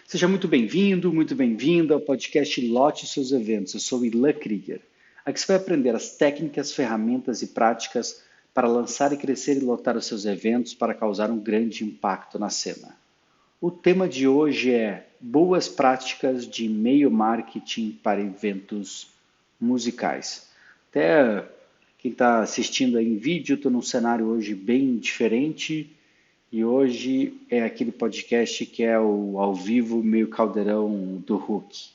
Seja muito bem-vinda ao podcast Lote Seus Eventos. Eu sou Ilan Krieger. Aqui você vai aprender as técnicas, ferramentas e práticas para lançar e crescer e lotar os seus eventos para causar um grande impacto na cena. O tema de hoje é boas práticas de e-mail marketing para eventos musicais. Até quem está assistindo aí em vídeo, estou num cenário hoje bem diferente. E hoje é aquele podcast que é o ao vivo, meio caldeirão do Hulk.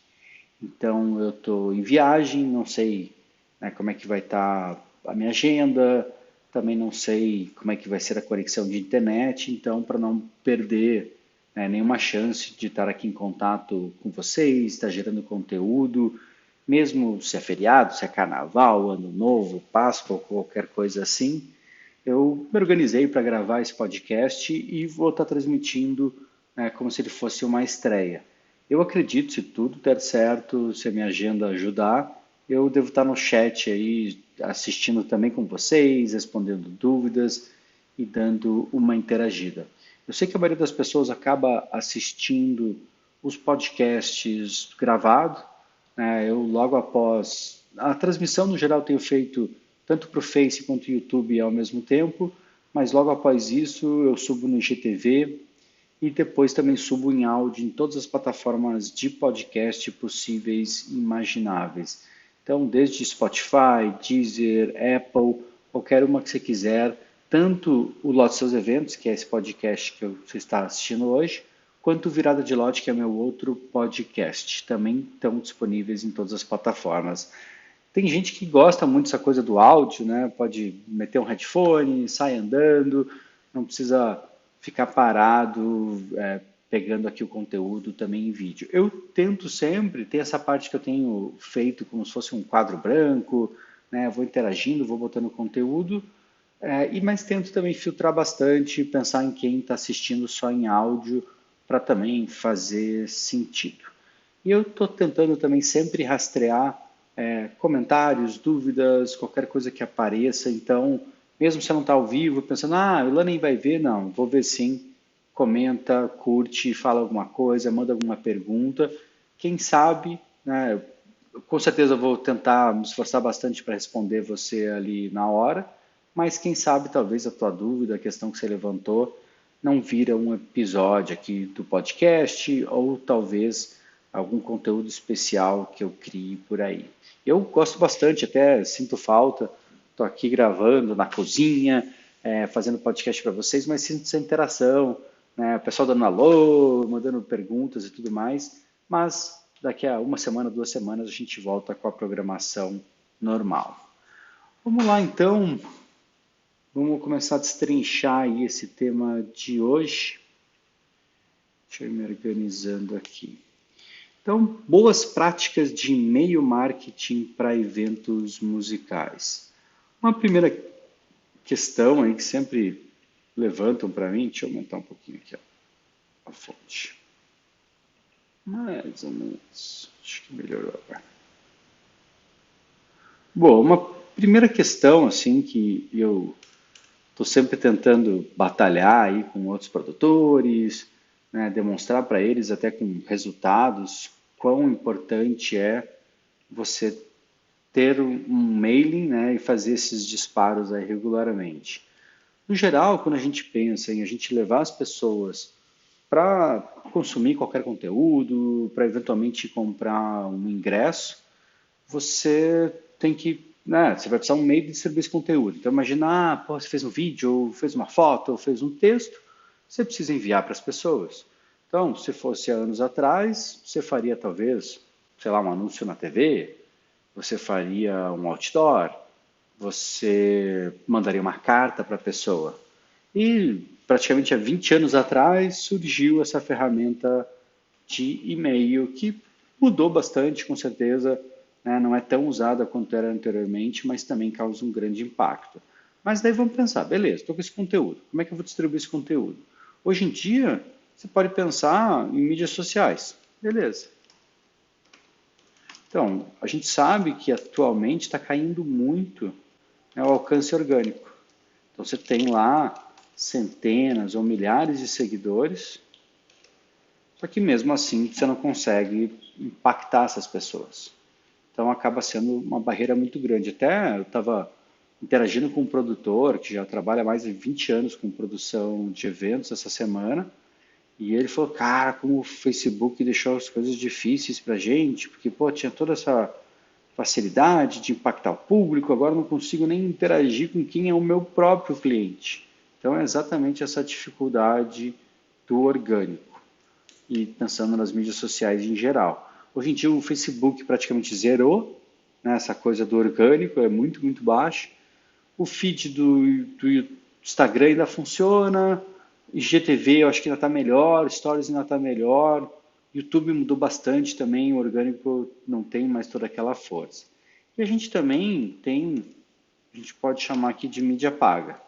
Então eu estou em viagem, não sei, né, como é que vai estar a minha agenda, também não sei como é que vai ser a conexão de internet, então para não perder, né, nenhuma chance de estar aqui em contato com vocês, estar gerando conteúdo, mesmo se é feriado, se é carnaval, ano novo, Páscoa ou qualquer coisa assim, eu me organizei para gravar esse podcast e vou estar transmitindo, né, como se ele fosse uma estreia. Eu acredito, se tudo der certo, se a minha agenda ajudar, eu devo estar no chat aí assistindo também com vocês, respondendo dúvidas e dando uma interagida. Eu sei que a maioria das pessoas acaba assistindo os podcasts gravados, né? Eu logo após a transmissão no geral tenho feito tanto para o Face quanto o YouTube ao mesmo tempo, mas logo após isso eu subo no IGTV e depois também subo em áudio em todas as plataformas de podcast possíveis e imagináveis. Então, desde Spotify, Deezer, Apple, qualquer uma que você quiser, tanto o Lote Seus Eventos, que é esse podcast que você está assistindo hoje, quanto o Virada de Lote, que é meu outro podcast. Também estão disponíveis em todas as plataformas. Tem gente que gosta muito dessa coisa do áudio, né? Pode meter um headphone, sai andando, não precisa ficar parado, pegando aqui o conteúdo também em vídeo. Eu tento sempre ter essa parte que eu tenho feito como se fosse um quadro branco, né? Vou interagindo, vou botando conteúdo, mas tento também filtrar bastante, pensar em quem está assistindo só em áudio, para também fazer sentido. E eu estou tentando também sempre rastrear comentários, dúvidas, qualquer coisa que apareça. Então, mesmo se eu não está ao vivo, pensando, o Ilan nem vai ver, não, vou ver sim. Comenta, curte, fala alguma coisa, manda alguma pergunta. Quem sabe, né, com certeza eu vou tentar me esforçar bastante para responder você ali na hora, mas quem sabe talvez a tua dúvida, a questão que você levantou, não vira um episódio aqui do podcast ou talvez algum conteúdo especial que eu crie por aí. Eu gosto bastante, até sinto falta, estou aqui gravando na cozinha, fazendo podcast para vocês, mas sinto essa interação, né? O pessoal dando alô, mandando perguntas e tudo mais, mas daqui a uma semana, 2 semanas, a gente volta com a programação normal. Vamos lá então, vamos começar a destrinchar aí esse tema de hoje. Deixa eu ir me organizando aqui. Então, boas práticas de e-mail marketing para eventos musicais. Uma primeira questão aí que sempre levantam para mim, deixa eu aumentar um pouquinho aqui a fonte. Mais ou menos, acho que melhorou agora. Bom, uma primeira questão assim que eu estou sempre tentando batalhar aí com outros produtores, né, demonstrar para eles até com resultados quão importante é você ter um mailing, né, e fazer esses disparos aí regularmente. No geral, quando a gente pensa em a gente levar as pessoas para consumir qualquer conteúdo, para eventualmente comprar um ingresso, você tem que, né, você vai precisar um meio de distribuir esse conteúdo. Então imagina, pô, você fez um vídeo, ou fez uma foto, ou fez um texto, você precisa enviar para as pessoas. Então, se fosse há anos atrás, você faria talvez, sei lá, um anúncio na TV, você faria um outdoor, você mandaria uma carta para a pessoa. E praticamente há 20 anos atrás surgiu essa ferramenta de e-mail que mudou bastante, com certeza, né? Não é tão usada quanto era anteriormente, mas também causa um grande impacto. Mas daí vamos pensar, beleza, estou com esse conteúdo, como é que eu vou distribuir esse conteúdo? Hoje em dia, você pode pensar em mídias sociais, beleza. Então, a gente sabe que atualmente está caindo muito, né, o alcance orgânico. Então, você tem lá centenas ou milhares de seguidores, só que mesmo assim você não consegue impactar essas pessoas. Então acaba sendo uma barreira muito grande. Até eu estava interagindo com um produtor que já trabalha há mais de 20 anos com produção de eventos essa semana, e ele falou, cara, como o Facebook deixou as coisas difíceis para a gente, porque pô, tinha toda essa facilidade de impactar o público, agora não consigo nem interagir com quem é o meu próprio cliente. Então é exatamente essa dificuldade do orgânico e pensando nas mídias sociais em geral. Hoje em dia o Facebook praticamente zerou, né, essa coisa do orgânico, é muito, muito baixo. O feed do Instagram ainda funciona, IGTV eu acho que ainda está melhor, Stories ainda está melhor, YouTube mudou bastante também, o orgânico não tem mais toda aquela força. E a gente também tem, a gente pode chamar aqui de mídia paga.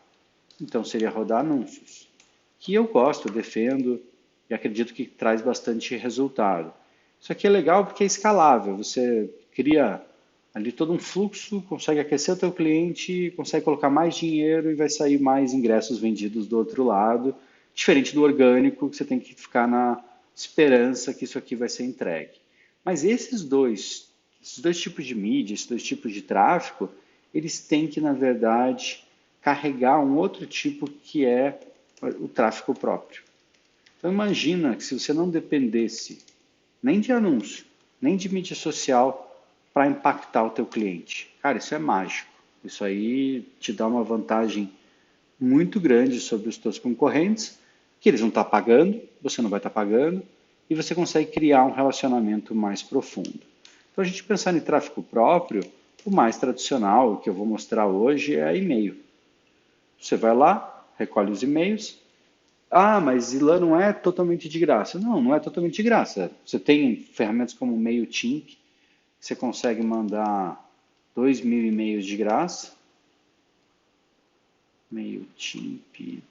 Então seria rodar anúncios, que eu gosto, defendo e acredito que traz bastante resultado. Isso aqui é legal porque é escalável, você cria ali todo um fluxo, consegue aquecer o teu cliente, consegue colocar mais dinheiro e vai sair mais ingressos vendidos do outro lado, diferente do orgânico, que você tem que ficar na esperança que isso aqui vai ser entregue. Mas esses dois tipos de mídia, esses dois tipos de tráfego, eles têm que, na verdade, carregar um outro tipo que é o tráfego próprio. Então imagina que se você não dependesse nem de anúncio, nem de mídia social para impactar o teu cliente. Cara, isso é mágico. Isso aí te dá uma vantagem muito grande sobre os teus concorrentes, que eles não estão pagando, você não vai estar pagando, e você consegue criar um relacionamento mais profundo. Então a gente pensar em tráfego próprio, o mais tradicional, que eu vou mostrar hoje, é e-mail. Você vai lá, recolhe os e-mails. Ah, mas Ilan não é totalmente de graça. Não, não é totalmente de graça. Você tem ferramentas como o MailChimp, você consegue mandar 2.000 e-mails de graça. MailChimp,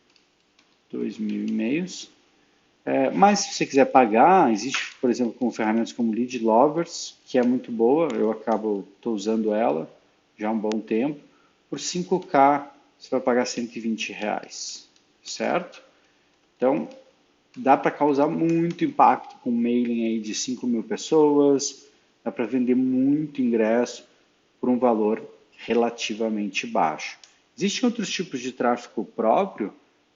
2.000 e-mails. Mas se você quiser pagar, existe, por exemplo, com ferramentas como Lead Lovers, que é muito boa, eu estou usando ela já há um bom tempo. Por 5K, você vai pagar R$ 120, certo? Então, dá para causar muito impacto com um mailing aí de 5.000 pessoas, dá para vender muito ingresso por um valor relativamente baixo. Existem outros tipos de tráfego próprio,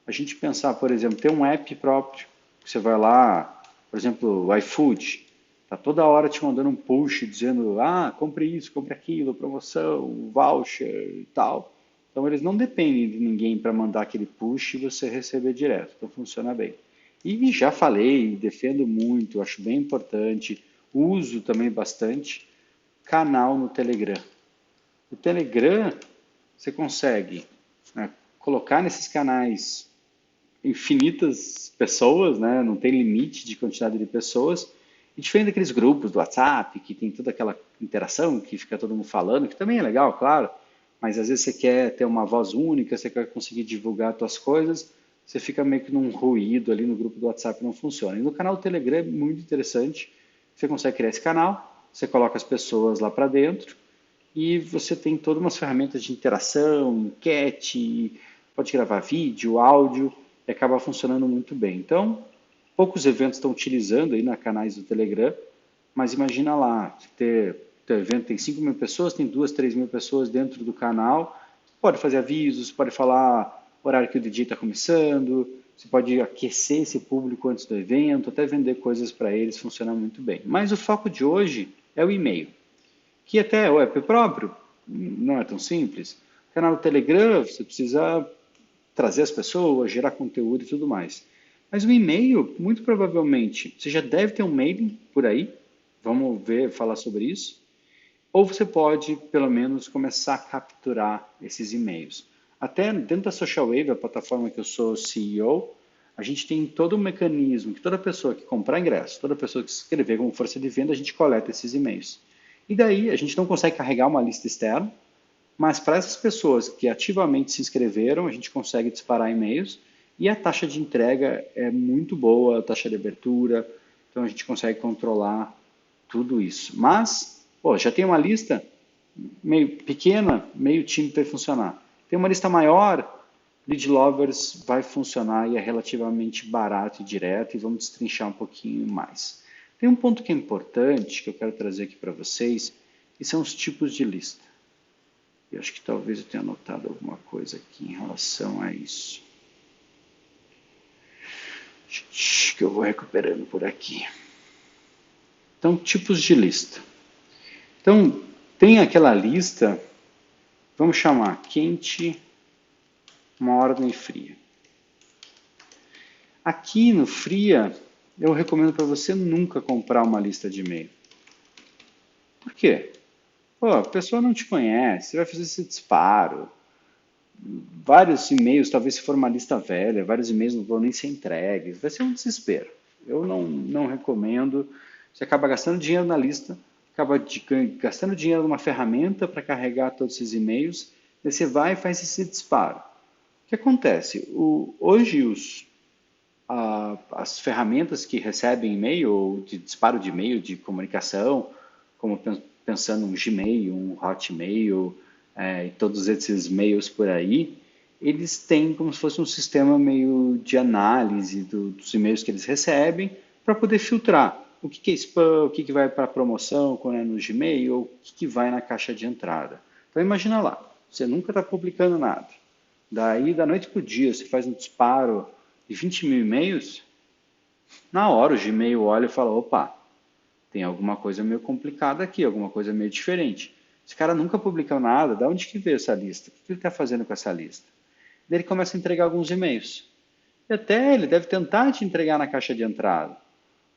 a gente pensar, por exemplo, ter um app próprio, você vai lá, por exemplo, o iFood, está toda hora te mandando um push dizendo, ah, compre isso, compre aquilo, promoção, voucher e tal. Então eles não dependem de ninguém para mandar aquele push e você receber direto, então funciona bem. E já falei, defendo muito, acho bem importante, uso também bastante, canal no Telegram. O Telegram, você consegue, né, colocar nesses canais infinitas pessoas, né, não tem limite de quantidade de pessoas, e diferente daqueles grupos do WhatsApp, que tem toda aquela interação, que fica todo mundo falando, que também é legal, claro, mas às vezes você quer ter uma voz única, você quer conseguir divulgar as suas coisas, você fica meio que num ruído ali no grupo do WhatsApp, não funciona. E no canal do Telegram é muito interessante, você consegue criar esse canal, você coloca as pessoas lá para dentro, e você tem todas umas ferramentas de interação, enquete, pode gravar vídeo, áudio, e acaba funcionando muito bem. Então, poucos eventos estão utilizando aí na canais do Telegram, mas imagina lá, teu evento tem 5.000 pessoas, tem 2, 3.000 pessoas dentro do canal, pode fazer avisos, pode falar o horário que o DJ está começando, você pode aquecer esse público antes do evento, até vender coisas para eles, funciona muito bem. Mas o foco de hoje é o e-mail, que até o app próprio não é tão simples. O canal do Telegram, você precisa trazer as pessoas, gerar conteúdo e tudo mais. Mas o e-mail, muito provavelmente, você já deve ter um mailing por aí, vamos ver, falar sobre isso, ou você pode, pelo menos, começar a capturar esses e-mails. Até dentro da Social Wave, a plataforma que eu sou CEO, a gente tem todo um mecanismo que toda pessoa que comprar ingresso, toda pessoa que se inscrever como força de venda, a gente coleta esses e-mails. E daí a gente não consegue carregar uma lista externa, mas para essas pessoas que ativamente se inscreveram, a gente consegue disparar e-mails e a taxa de entrega é muito boa, a taxa de abertura, então a gente consegue controlar tudo isso. Mas, pô, já tem uma lista meio pequena, meio time para funcionar. Tem uma lista maior, Lead Lovers vai funcionar e é relativamente barato e direto e vamos destrinchar um pouquinho mais. Tem um ponto que é importante que eu quero trazer aqui para vocês, e são os tipos de lista. Eu acho que talvez eu tenha anotado alguma coisa aqui em relação a isso. Que eu vou recuperando por aqui. Então, tipos de lista. Então, tem aquela lista, vamos chamar quente, morna e fria. Aqui no fria, eu recomendo para você nunca comprar uma lista de e-mail. Por quê? Pô, a pessoa não te conhece, você vai fazer esse disparo. Vários e-mails, talvez se for uma lista velha, vários e-mails não vão nem ser entregues. Vai ser um desespero. Eu não recomendo. Você acaba gastando dinheiro na lista, acaba gastando dinheiro numa ferramenta para carregar todos esses e-mails, daí você vai e faz esse disparo. O que acontece? Hoje as ferramentas que recebem e-mail, ou de disparo de e-mail, de comunicação, como pensando um Gmail, um Hotmail, e todos esses e-mails por aí, eles têm como se fosse um sistema meio de análise dos e-mails que eles recebem para poder filtrar o que é spam, o que vai para promoção quando é no Gmail, ou o que vai na caixa de entrada. Então imagina lá, você nunca está publicando nada. Daí, da noite para o dia, você faz um disparo de 20 mil e-mails, na hora o Gmail olha e fala, opa, tem alguma coisa meio complicada aqui, alguma coisa meio diferente. Esse cara nunca publicou nada, da onde que veio essa lista? O que ele está fazendo com essa lista? Daí ele começa a entregar alguns e-mails. E até ele deve tentar te entregar na caixa de entrada.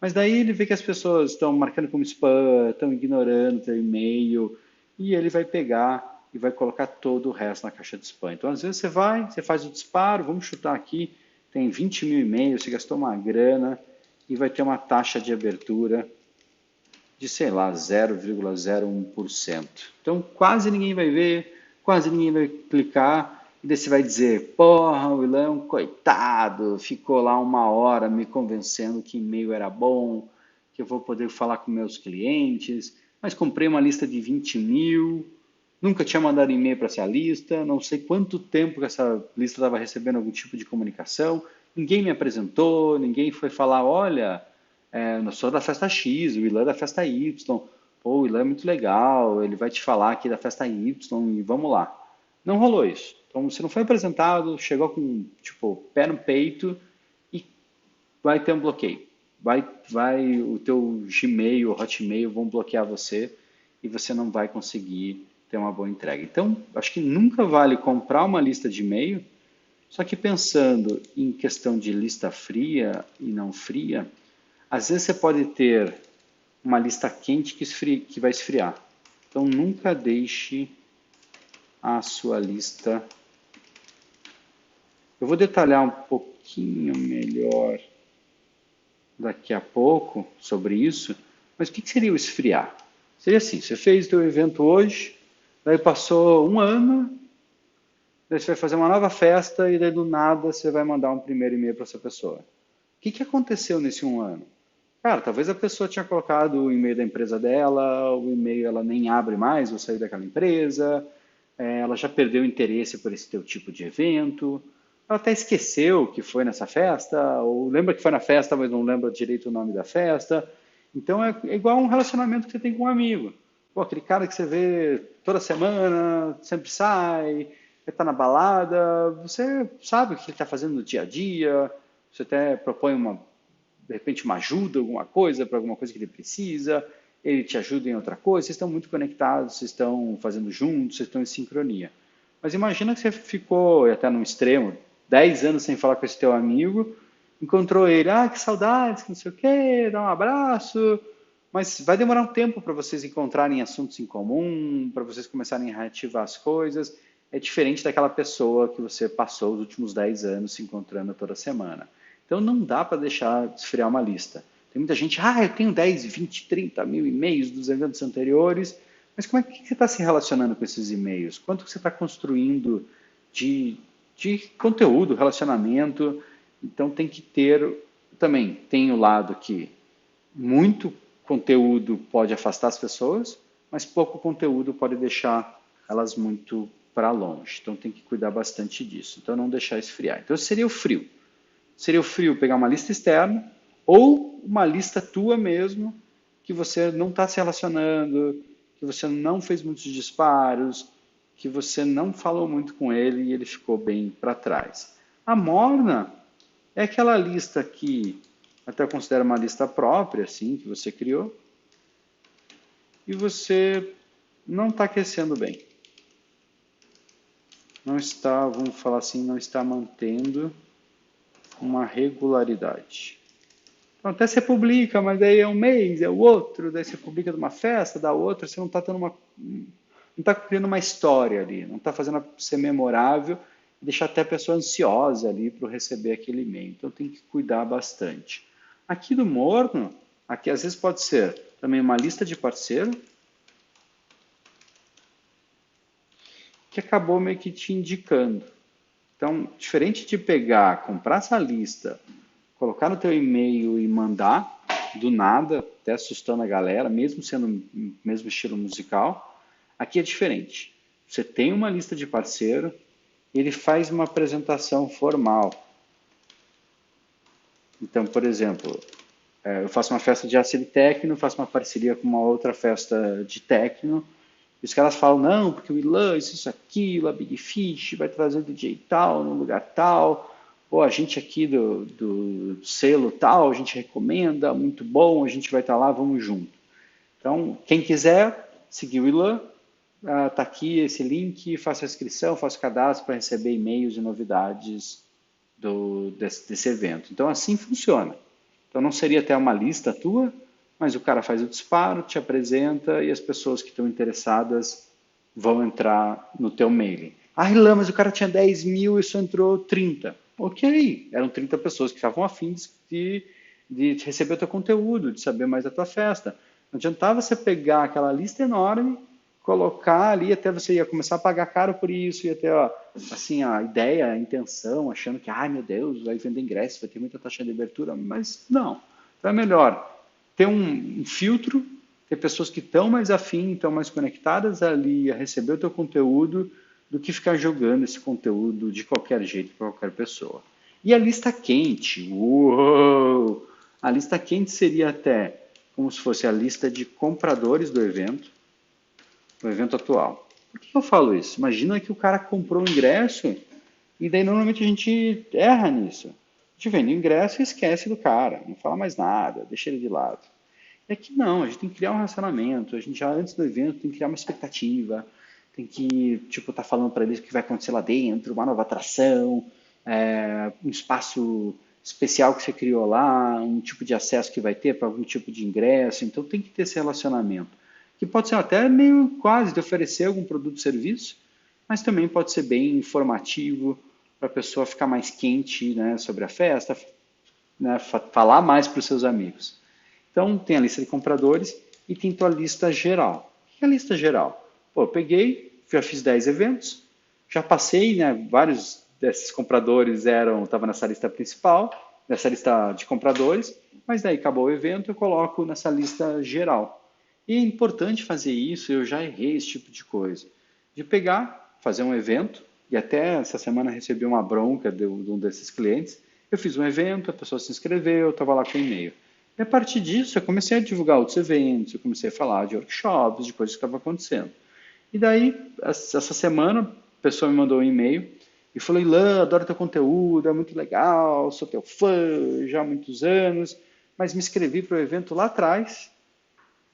Mas daí ele vê que as pessoas estão marcando como spam, estão ignorando o teu e-mail, e ele vai pegar e vai colocar todo o resto na caixa de spam. Então, às vezes você vai, você faz o disparo, vamos chutar aqui, tem 20 mil e-mails, você gastou uma grana e vai ter uma taxa de abertura de, sei lá, 0,01%. Então, quase ninguém vai ver, quase ninguém vai clicar, e daí você vai dizer, porra, o William, coitado, ficou lá uma hora me convencendo que e-mail era bom, que eu vou poder falar com meus clientes, mas comprei uma lista de 20 mil, nunca tinha mandado e-mail para essa lista, não sei quanto tempo que essa lista estava recebendo algum tipo de comunicação, ninguém me apresentou, ninguém foi falar, olha, eu sou da festa X, o Ilan é da festa Y, pô, o Ilan é muito legal, ele vai te falar aqui da festa Y e vamos lá. Não rolou isso. Então você não foi apresentado, chegou com, tipo, pé no peito e vai ter um bloqueio. O teu Gmail, o Hotmail vão bloquear você e você não vai conseguir ter uma boa entrega. Então, acho que nunca vale comprar uma lista de e-mail, só que pensando em questão de lista fria e não fria, às vezes você pode ter uma lista quente que vai esfriar. Então nunca deixe a sua lista. Eu vou detalhar um pouquinho melhor daqui a pouco sobre isso, mas o que seria o esfriar? Seria assim, você fez o teu evento hoje, daí passou um ano, daí você vai fazer uma nova festa e daí do nada você vai mandar um primeiro e-mail para essa pessoa. O que aconteceu nesse um ano? Cara, talvez a pessoa tinha colocado o e-mail da empresa dela, o e-mail ela nem abre mais, ou saiu daquela empresa, ela já perdeu o interesse por esse teu tipo de evento, ela até esqueceu que foi nessa festa, ou lembra que foi na festa, mas não lembra direito o nome da festa. Então é igual um relacionamento que você tem com um amigo. Pô, aquele cara que você vê toda semana, sempre sai, está na balada, você sabe o que ele está fazendo no dia a dia, você até propõe de repente uma ajuda, alguma coisa, para alguma coisa que ele precisa, ele te ajuda em outra coisa, vocês estão muito conectados, vocês estão fazendo juntos, vocês estão em sincronia. Mas imagina que você ficou, até num extremo, 10 anos sem falar com esse teu amigo, encontrou ele, que saudades, que não sei o quê, dá um abraço, mas vai demorar um tempo para vocês encontrarem assuntos em comum, para vocês começarem a reativar as coisas. É diferente daquela pessoa que você passou os últimos 10 anos se encontrando toda semana. Então não dá para deixar de esfriar uma lista. Tem muita gente, eu tenho 10, 20, 30 mil e-mails dos eventos anteriores, mas como é que você está se relacionando com esses e-mails? Quanto você está construindo de conteúdo, relacionamento? Então tem que ter, também tem o lado que muito conteúdo pode afastar as pessoas, mas pouco conteúdo pode deixar elas muito para longe. Então tem que cuidar bastante disso. Então não deixar esfriar. Então esse seria o frio. Seria o frio pegar uma lista externa ou uma lista tua mesmo, que você não está se relacionando, que você não fez muitos disparos, que você não falou muito com ele e ele ficou bem para trás. A morna é aquela lista que até considera uma lista própria, assim, que você criou, e você não está aquecendo bem. Não está, vamos falar assim, não está mantendo uma regularidade. Então, até você publica, mas daí é um mês, é o outro, daí você publica de uma festa, da outra, você não está tendo não está criando uma história ali, não está fazendo ser memorável e deixar até a pessoa ansiosa ali para receber aquele e-mail. Então tem que cuidar bastante. Aqui do Morno, aqui às vezes pode ser também uma lista de parceiro que acabou meio que te indicando. Então, diferente de pegar, comprar essa lista, colocar no teu e-mail e mandar do nada, até assustando a galera, mesmo sendo o mesmo estilo musical, aqui é diferente. Você tem uma lista de parceiro, ele faz uma apresentação formal. Então, por exemplo, eu faço uma festa de acid techno, faço uma parceria com uma outra festa de techno, e os caras falam, não, porque o Ilan, isso, aquilo, a Big Fish vai trazer o DJ tal, no lugar tal, ou a gente aqui do selo tal, a gente recomenda, muito bom, a gente vai estar lá, vamos junto. Então, quem quiser seguir o Ilan, está aqui esse link, faça a inscrição, faça o cadastro para receber e-mails e novidades desse evento. Então, assim funciona. Então, não seria até uma lista tua, mas o cara faz o disparo, te apresenta e as pessoas que estão interessadas vão entrar no teu mailing. Ah, Ilan, mas o cara tinha 10 mil e só entrou 30. Ok, eram 30 pessoas que estavam afim de receber o teu conteúdo, de saber mais da tua festa. Não adiantava você pegar aquela lista enorme, colocar ali, até você ia começar a pagar caro por isso, ia ter assim, a ideia, a intenção, achando que, ai meu Deus, vai vender ingresso, vai ter muita taxa de abertura, mas não. Então é melhor ter um filtro, ter pessoas que estão mais afim, estão mais conectadas ali a receber o teu conteúdo, do que ficar jogando esse conteúdo de qualquer jeito para qualquer pessoa. E a lista quente, uou! A lista quente seria até como se fosse a lista de compradores do evento atual. Por que eu falo isso? Imagina que o cara comprou um ingresso e daí normalmente a gente erra nisso. A gente vende o ingresso e esquece do cara, não fala mais nada, deixa ele de lado. É que não, a gente tem que criar um relacionamento, a gente já antes do evento tem que criar uma expectativa, tem que, tipo, tá falando para eles o que vai acontecer lá dentro, uma nova atração, um espaço especial que você criou lá, um tipo de acesso que vai ter para algum tipo de ingresso, então tem que ter esse relacionamento, que pode ser até meio quase de oferecer algum produto ou serviço, mas também pode ser bem informativo para a pessoa ficar mais quente, né, sobre a festa, né, falar mais para os seus amigos. Então, tem a lista de compradores e tem tua lista geral. O que é a lista geral? Pô, eu peguei, já fiz 10 eventos, já passei, né, vários desses compradores estavam nessa lista principal, nessa lista de compradores, mas daí acabou o evento, eu coloco nessa lista geral. E é importante fazer isso, eu já errei esse tipo de coisa. De pegar, fazer um evento, e até essa semana recebi uma bronca de um desses clientes, eu fiz um evento, a pessoa se inscreveu, eu estava lá com o e-mail. E a partir disso, eu comecei a divulgar outros eventos, eu comecei a falar de workshops, de coisas que estavam acontecendo. E daí, essa semana, a pessoa me mandou um e-mail e falou, Ilan, adoro teu conteúdo, é muito legal, sou teu fã já há muitos anos, mas me inscrevi para o evento lá atrás.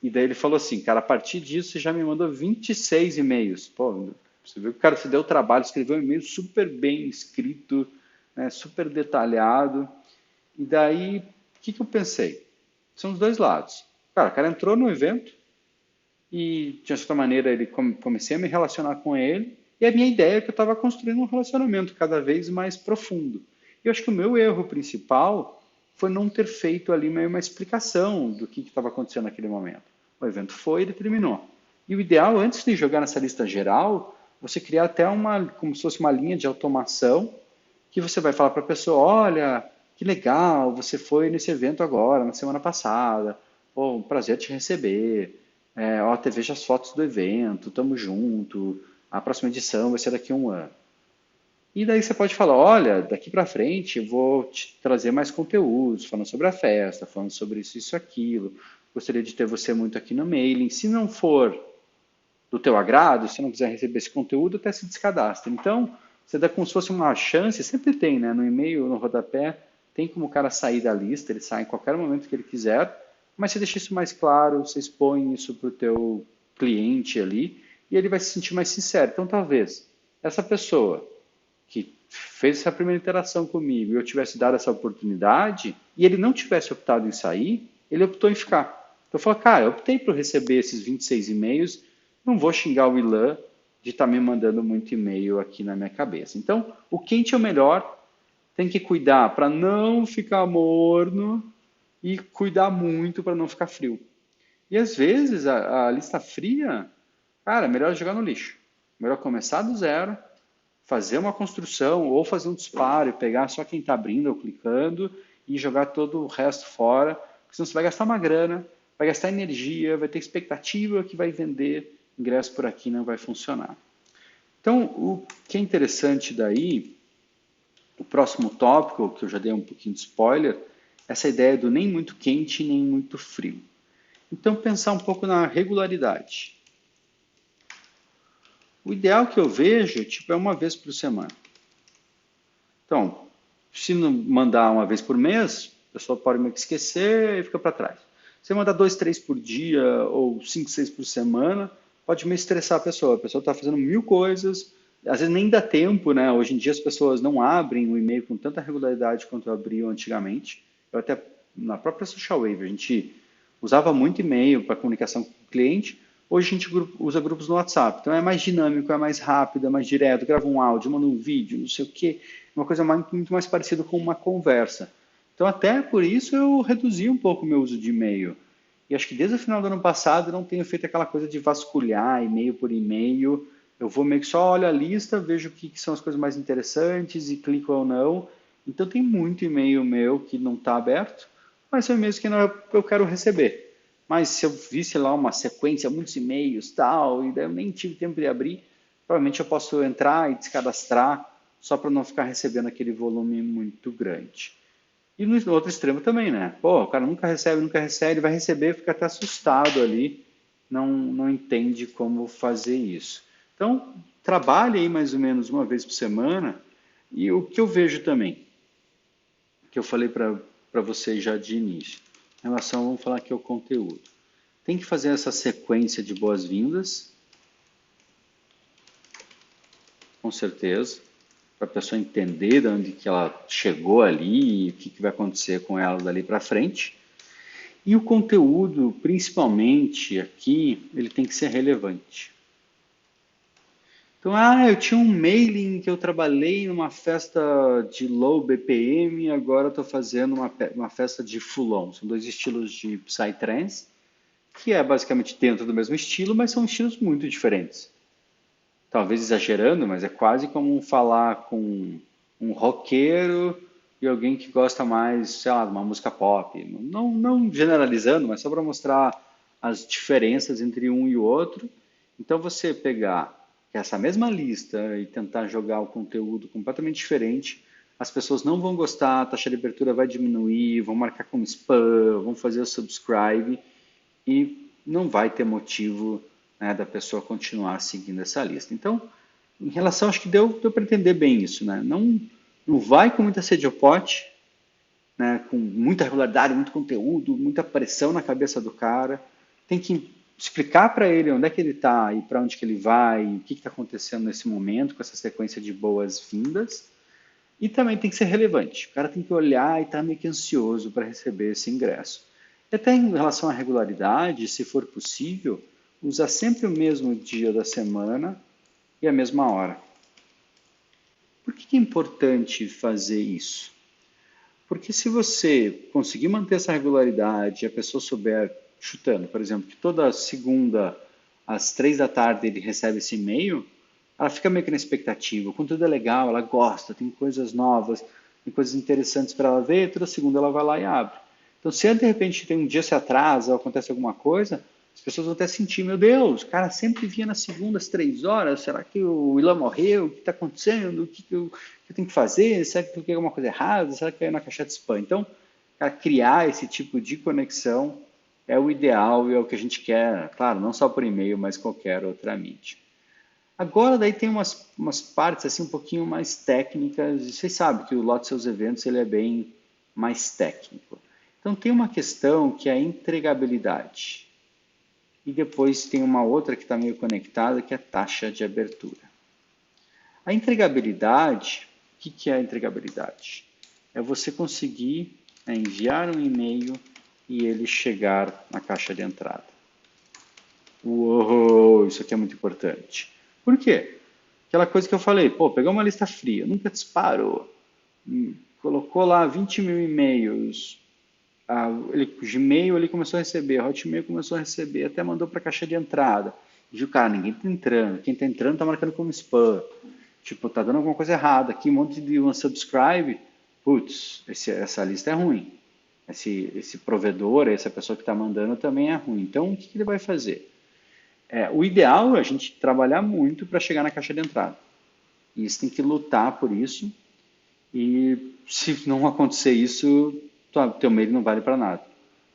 E daí ele falou assim, cara, a partir disso você já me mandou 26 e-mails. Pô, você viu que o cara se deu o trabalho, escreveu um e-mail super bem escrito, né, super detalhado. E daí, o que eu pensei? São os dois lados. Cara, o cara entrou no evento e, de certa maneira, comecei a me relacionar com ele. E a minha ideia é que eu estava construindo um relacionamento cada vez mais profundo. E eu acho que o meu erro principal foi não ter feito ali meio uma explicação do que estava acontecendo naquele momento. O evento foi e ele terminou. E o ideal, antes de jogar nessa lista geral, você criar até como se fosse uma linha de automação que você vai falar para a pessoa, olha, que legal, você foi nesse evento agora, na semana passada, pô, um prazer te receber, ó, até veja as fotos do evento, tamo junto, a próxima edição vai ser daqui a um ano. E daí você pode falar, olha, daqui para frente eu vou te trazer mais conteúdos, falando sobre a festa, falando sobre isso, aquilo. Gostaria de ter você muito aqui no mailing. Se não for do teu agrado, se não quiser receber esse conteúdo, até se descadastra. Então, você dá como se fosse uma chance, sempre tem, né? No e-mail, no rodapé, tem como o cara sair da lista, ele sai em qualquer momento que ele quiser, mas você deixa isso mais claro, você expõe isso para o teu cliente ali, e ele vai se sentir mais sincero. Então, talvez, essa pessoa que fez essa primeira interação comigo e eu tivesse dado essa oportunidade, e ele não tivesse optado em sair, ele optou em ficar. Então eu falo, cara, eu optei por receber esses 26 e-mails, não vou xingar o Ilan de estar me mandando muito e-mail aqui na minha cabeça. Então, o quente é o melhor, tem que cuidar para não ficar morno e cuidar muito para não ficar frio. E às vezes a lista fria, cara, é melhor jogar no lixo. Melhor começar do zero, fazer uma construção ou fazer um disparo e pegar só quem está abrindo ou clicando e jogar todo o resto fora, porque senão você vai gastar uma grana, vai gastar energia, vai ter expectativa que vai vender, ingresso por aqui não vai funcionar. Então, o que é interessante daí, o próximo tópico, que eu já dei um pouquinho de spoiler, essa ideia do nem muito quente nem muito frio. Então, pensar um pouco na regularidade. O ideal que eu vejo, tipo, é uma vez por semana. Então, se não mandar uma vez por mês, a pessoa pode meio que esquecer e fica para trás. Se mandar 2, 3 por dia ou 5, 6 por semana, pode meio estressar a pessoa. A pessoa está fazendo mil coisas, às vezes nem dá tempo, né? Hoje em dia as pessoas não abrem o e-mail com tanta regularidade quanto abriam antigamente. Eu até, na própria Social Wave, a gente usava muito e-mail para comunicação com o cliente. Hoje a gente usa grupos no WhatsApp. Então é mais dinâmico, é mais rápido, é mais direto. Grava um áudio, manda um vídeo, não sei o quê. Uma coisa muito mais parecida com uma conversa. Então até por isso eu reduzi um pouco o meu uso de e-mail. E acho que desde o final do ano passado eu não tenho feito aquela coisa de vasculhar e-mail por e-mail. Eu vou meio que só olho a lista, vejo o que são as coisas mais interessantes e clico ou não. Então tem muito e-mail meu que não está aberto, mas são e-mails que eu quero receber. Mas se eu visse lá uma sequência, muitos e-mails tal, e daí eu nem tive tempo de abrir, provavelmente eu posso entrar e descadastrar só para não ficar recebendo aquele volume muito grande. E no outro extremo também, né? Pô, o cara nunca recebe, vai receber, fica até assustado ali, não entende como fazer isso. Então, trabalhe aí mais ou menos uma vez por semana, e o que eu vejo também, que eu falei para vocês já de início, em relação, vamos falar aqui ao conteúdo. Tem que fazer essa sequência de boas-vindas, com certeza, para a pessoa entender de onde que ela chegou ali e o que vai acontecer com ela dali para frente. E o conteúdo, principalmente aqui, ele tem que ser relevante. Então, eu tinha um mailing que eu trabalhei numa festa de low BPM e agora estou fazendo uma festa de full-on. São dois estilos de Psytrance, que é basicamente dentro do mesmo estilo, mas são estilos muito diferentes. Talvez exagerando, mas é quase como falar com um roqueiro e alguém que gosta mais, sei lá, de uma música pop. Não generalizando, mas só para mostrar as diferenças entre um e o outro. Então, você pegar essa mesma lista e tentar jogar o conteúdo completamente diferente, as pessoas não vão gostar, a taxa de abertura vai diminuir, vão marcar como spam, vão fazer o subscribe e não vai ter motivo, né, da pessoa continuar seguindo essa lista. Então, em relação, acho que deu para entender bem isso, né? Não vai com muita sede ao pote, né, com muita regularidade, muito conteúdo, muita pressão na cabeça do cara. Tem que explicar para ele onde é que ele está e para onde que ele vai, o que está acontecendo nesse momento com essa sequência de boas-vindas. E também tem que ser relevante. O cara tem que olhar e estar meio que ansioso para receber esse ingresso. E até em relação à regularidade, se for possível, usar sempre o mesmo dia da semana e a mesma hora. Por que é importante fazer isso? Porque se você conseguir manter essa regularidade e a pessoa souber, chutando, por exemplo, que toda segunda às 3 da tarde ele recebe esse e-mail, ela fica meio que na expectativa. O conteúdo é legal, ela gosta, tem coisas novas, tem coisas interessantes para ela ver, toda segunda ela vai lá e abre. Então, se de repente tem um dia se atrasa ou acontece alguma coisa, As pessoas vão até sentir, meu Deus, o cara sempre vinha nas segundas, 3 horas, será que o Ilan morreu? O que está acontecendo? O que eu tenho que fazer? Será que eu cliquei alguma coisa errada? Será que caiu na caixa de spam? Então, cara, criar esse tipo de conexão é o ideal e é o que a gente quer, claro, não só por e-mail, mas qualquer outra mídia. Agora daí tem umas partes assim um pouquinho mais técnicas, e vocês sabem que o lote de seus eventos ele é bem mais técnico. Então tem uma questão que é a entregabilidade. E depois tem uma outra que está meio conectada, que é a taxa de abertura. A entregabilidade, o que é a entregabilidade? É você conseguir enviar um e-mail e ele chegar na caixa de entrada. Uou, isso aqui é muito importante. Por quê? Aquela coisa que eu falei, pô, pegou uma lista fria, nunca disparou, colocou lá 20 mil e-mails, o Gmail ele começou a receber, a Hotmail começou a receber, até mandou para a caixa de entrada. E viu, cara, ninguém tá entrando, quem tá entrando tá marcando como spam. Tipo, tá dando alguma coisa errada aqui, um monte de unsubscribe, putz, essa lista é ruim. Esse provedor, essa pessoa que está mandando também é ruim. Então, o que ele vai fazer? O ideal é a gente trabalhar muito para chegar na caixa de entrada. E você tem que lutar por isso. E se não acontecer isso, teu e-mail não vale para nada.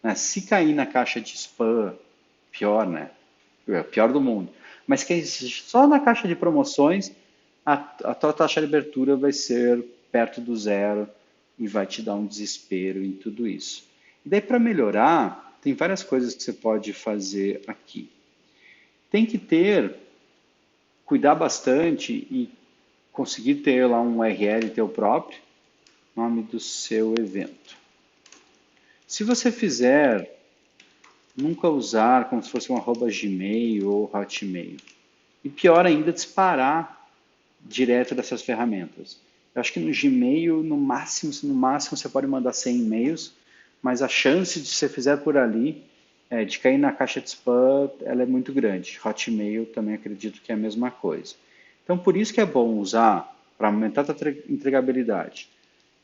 Né? Se cair na caixa de spam, pior, né? É o pior do mundo. Mas que só na caixa de promoções, a tua taxa de abertura vai ser perto do zero e vai te dar um desespero em tudo isso. E daí, para melhorar, tem várias coisas que você pode fazer aqui. Tem que cuidar bastante e conseguir ter lá um URL teu próprio, nome do seu evento. Se você fizer, nunca usar como se fosse um @gmail ou hotmail. E pior ainda, disparar direto dessas ferramentas. Eu acho que no Gmail, no máximo você pode mandar 100 e-mails, mas a chance de você fizer por ali, de cair na caixa de spam, ela é muito grande. Hotmail também acredito que é a mesma coisa. Então, por isso que é bom usar, para aumentar a entregabilidade,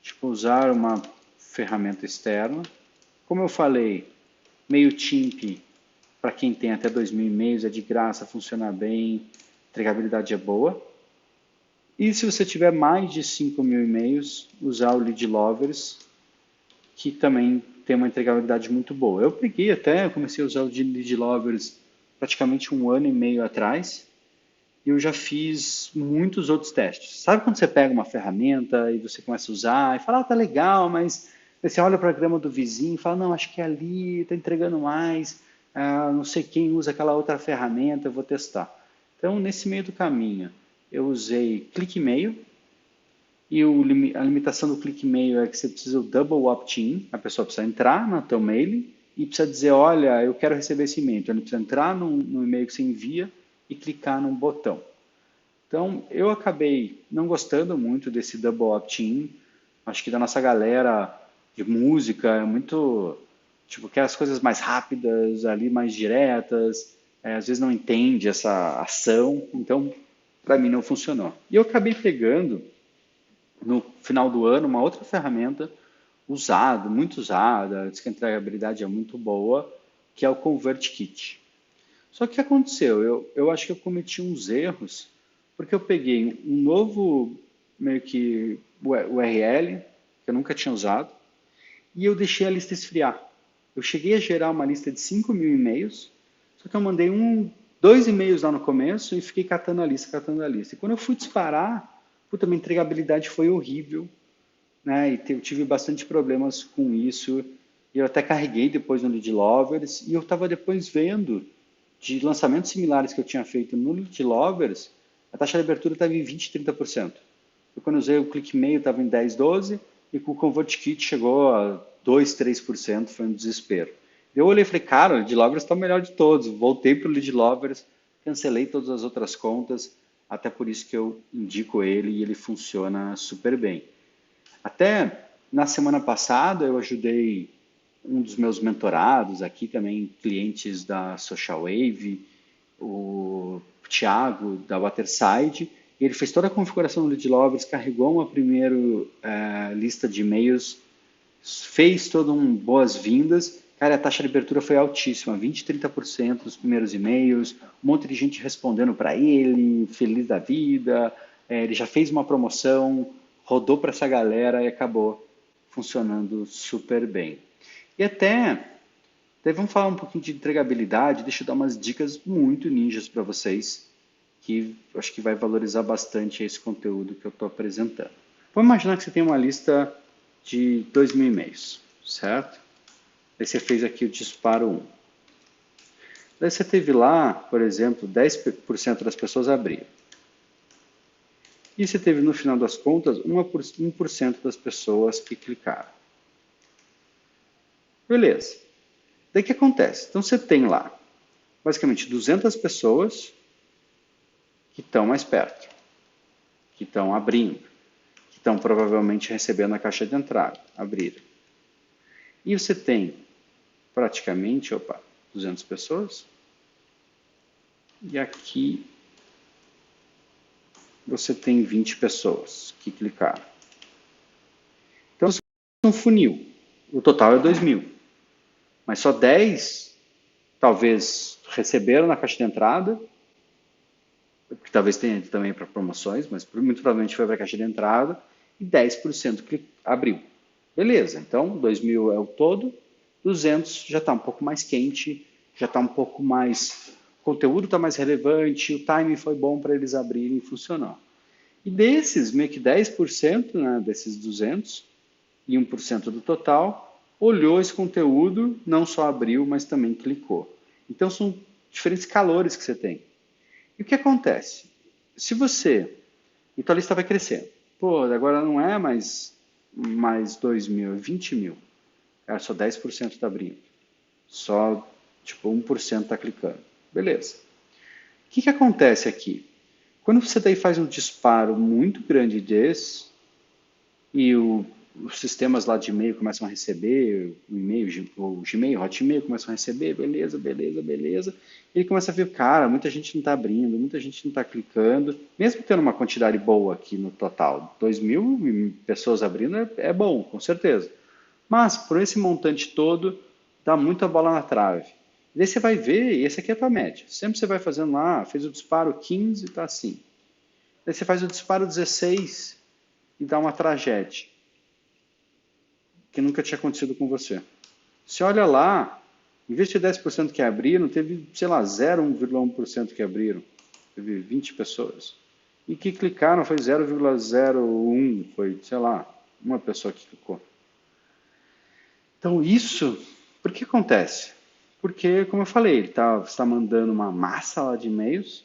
tipo, usar uma ferramenta externa. Como eu falei, MailChimp, para quem tem até 2.000 e-mails, é de graça, funciona bem, entregabilidade é boa. E se você tiver mais de 5.000 e-mails, usar o Lead Lovers, que também tem uma entregabilidade muito boa. Eu comecei a usar o Lead Lovers praticamente 1 ano e meio atrás, e eu já fiz muitos outros testes. Sabe quando você pega uma ferramenta e você começa a usar e fala, tá legal, mas você olha para o programa do vizinho e fala, não, acho que ali está entregando mais, não sei quem usa aquela outra ferramenta, eu vou testar. Então, nesse meio do caminho, eu usei ClickMail, e a limitação do ClickMail é que você precisa do double opt-in, a pessoa precisa entrar no teu mail e precisa dizer, olha, eu quero receber esse e-mail. Então, ele precisa entrar no e-mail que você envia e clicar num botão. Então, eu acabei não gostando muito desse double opt-in. Acho que da nossa galera de música é muito, tipo, quer as coisas mais rápidas, ali mais diretas, às vezes não entende essa ação, então, para mim não funcionou. E eu acabei pegando, no final do ano, uma outra ferramenta muito usada, diz que a entregabilidade é muito boa, que é o ConvertKit. Só que o que aconteceu? Eu acho que eu cometi uns erros, porque eu peguei um novo, meio que, URL, que eu nunca tinha usado, e eu deixei a lista esfriar. Eu cheguei a gerar uma lista de 5.000 e-mails, só que eu mandei 2 e-mails lá no começo e fiquei catando a lista. E quando eu fui disparar, minha entregabilidade foi horrível, né? E eu tive bastante problemas com isso. E eu até carreguei depois no Lead Lovers, e eu estava depois vendo de lançamentos similares que eu tinha feito no Lead Lovers, a taxa de abertura estava em 20, 30%. Eu, quando usei o ClickMail, estava em 10, 12%, e com o ConvertKit chegou a 2, 3%, foi um desespero. Eu olhei e falei, cara, o Lead Lovers está o melhor de todos. Voltei para o Lead Lovers, cancelei todas as outras contas, até por isso que eu indico ele e ele funciona super bem. Até na semana passada eu ajudei um dos meus mentorados aqui também, clientes da Social Wave, o Thiago da Waterside, e ele fez toda a configuração do Lead Lovers, carregou uma primeira lista de e-mails, fez todo boas-vindas Cara, a taxa de abertura foi altíssima, 20, 30% dos primeiros e-mails, um monte de gente respondendo para ele, feliz da vida, ele já fez uma promoção, rodou para essa galera e acabou funcionando super bem. E até vamos falar um pouquinho de entregabilidade, deixa eu dar umas dicas muito ninjas para vocês, que eu acho que vai valorizar bastante esse conteúdo que eu estou apresentando. Vamos imaginar que você tem uma lista de 2.000 e-mails, certo? Aí você fez aqui o disparo 1. Daí você teve lá, por exemplo, 10% das pessoas abriram. E você teve, no final das contas, 1% das pessoas que clicaram. Beleza. Daí o que acontece? Então você tem lá, basicamente, 200 pessoas que estão mais perto, que estão abrindo, que estão provavelmente recebendo a caixa de entrada, abriram. E você tem praticamente, 200 pessoas. E aqui você tem 20 pessoas que clicaram. Então, isso é um funil. O total é 2.000. Mas só 10 talvez receberam na caixa de entrada, que talvez tenha também para promoções, mas muito provavelmente foi para a caixa de entrada, e 10% que abriu. Beleza, então 2.000 é o todo, 200 já está um pouco mais quente, já está um pouco mais... O conteúdo está mais relevante, o timing foi bom para eles abrirem e funcionar. E desses, meio que 10%, né, desses 200, e 1% do total, olhou esse conteúdo, não só abriu, mas também clicou. Então são diferentes calores que você tem. E o que acontece? Se você... E tua lista vai crescendo. Pô, agora não é mais 2.000, é 20.000. Só 10% está abrindo. Só, tipo, 1% está clicando. Beleza. O que acontece aqui? Quando você daí faz um disparo muito grande desse, e os sistemas lá de e-mail começam a receber, o e-mail, o Gmail, o Hotmail começam a receber, beleza, beleza, beleza. Ele começa a ver, cara, muita gente não está abrindo, muita gente não está clicando, mesmo tendo uma quantidade boa aqui no total, 2.000 pessoas abrindo é bom, com certeza. Mas, por esse montante todo, dá muita bola na trave. E daí você vai ver, e esse aqui é a tua média. Sempre você vai fazendo lá, fez o disparo 15, está assim. Daí você faz o disparo 16 e dá uma tragédia que nunca tinha acontecido com você. Você olha lá, em vez de 10% que abriram, teve, sei lá, 0,1% que abriram. Teve 20 pessoas. E que clicaram foi 0,01, foi, sei lá, uma pessoa que clicou. Então isso, por que acontece? Porque, como eu falei, ele está mandando uma massa lá de e-mails,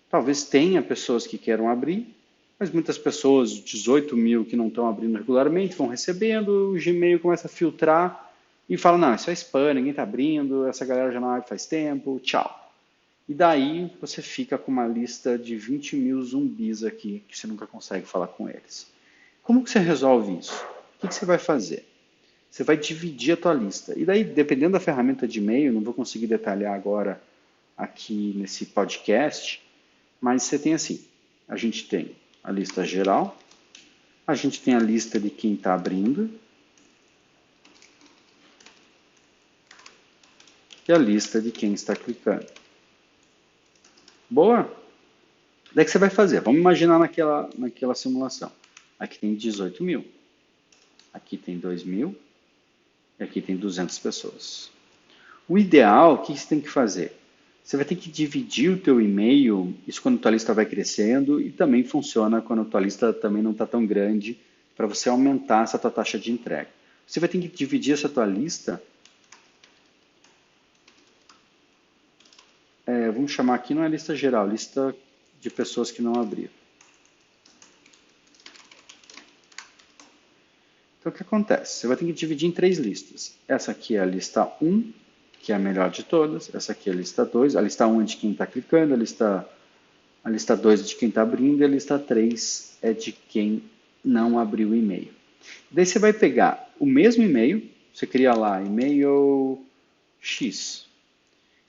talvez tenha pessoas que queiram abrir, mas muitas pessoas, 18.000 que não estão abrindo regularmente, vão recebendo, o Gmail começa a filtrar e fala, não, isso é spam, ninguém está abrindo, essa galera já não abre faz tempo, tchau. E daí você fica com uma lista de 20.000 zumbis aqui, que você nunca consegue falar com eles. Como que você resolve isso? O que você vai fazer? Você vai dividir a tua lista. E daí, dependendo da ferramenta de e-mail, não vou conseguir detalhar agora aqui nesse podcast, mas você tem assim, a gente tem a lista geral, a gente tem a lista de quem está abrindo e a lista de quem está clicando. Boa? Daí que você vai fazer? Vamos imaginar naquela simulação. Aqui tem 18.000, aqui tem 2.000 e aqui tem 200 pessoas. O ideal, o que você tem que fazer? Você vai ter que dividir o teu e-mail, isso quando a tua lista vai crescendo, e também funciona quando a tua lista também não está tão grande, para você aumentar essa tua taxa de entrega. Você vai ter que dividir essa tua lista, vamos chamar aqui, não é lista geral, lista de pessoas que não abriram. Então o que acontece? Você vai ter que dividir em 3 listas. Essa aqui é a lista 1, que é a melhor de todas. Essa aqui é a lista 2. A lista 1 é de quem está clicando, a lista 2 é de quem está abrindo e a lista 3 é de quem não abriu o e-mail. Daí você vai pegar o mesmo e-mail, você cria lá e-mail X,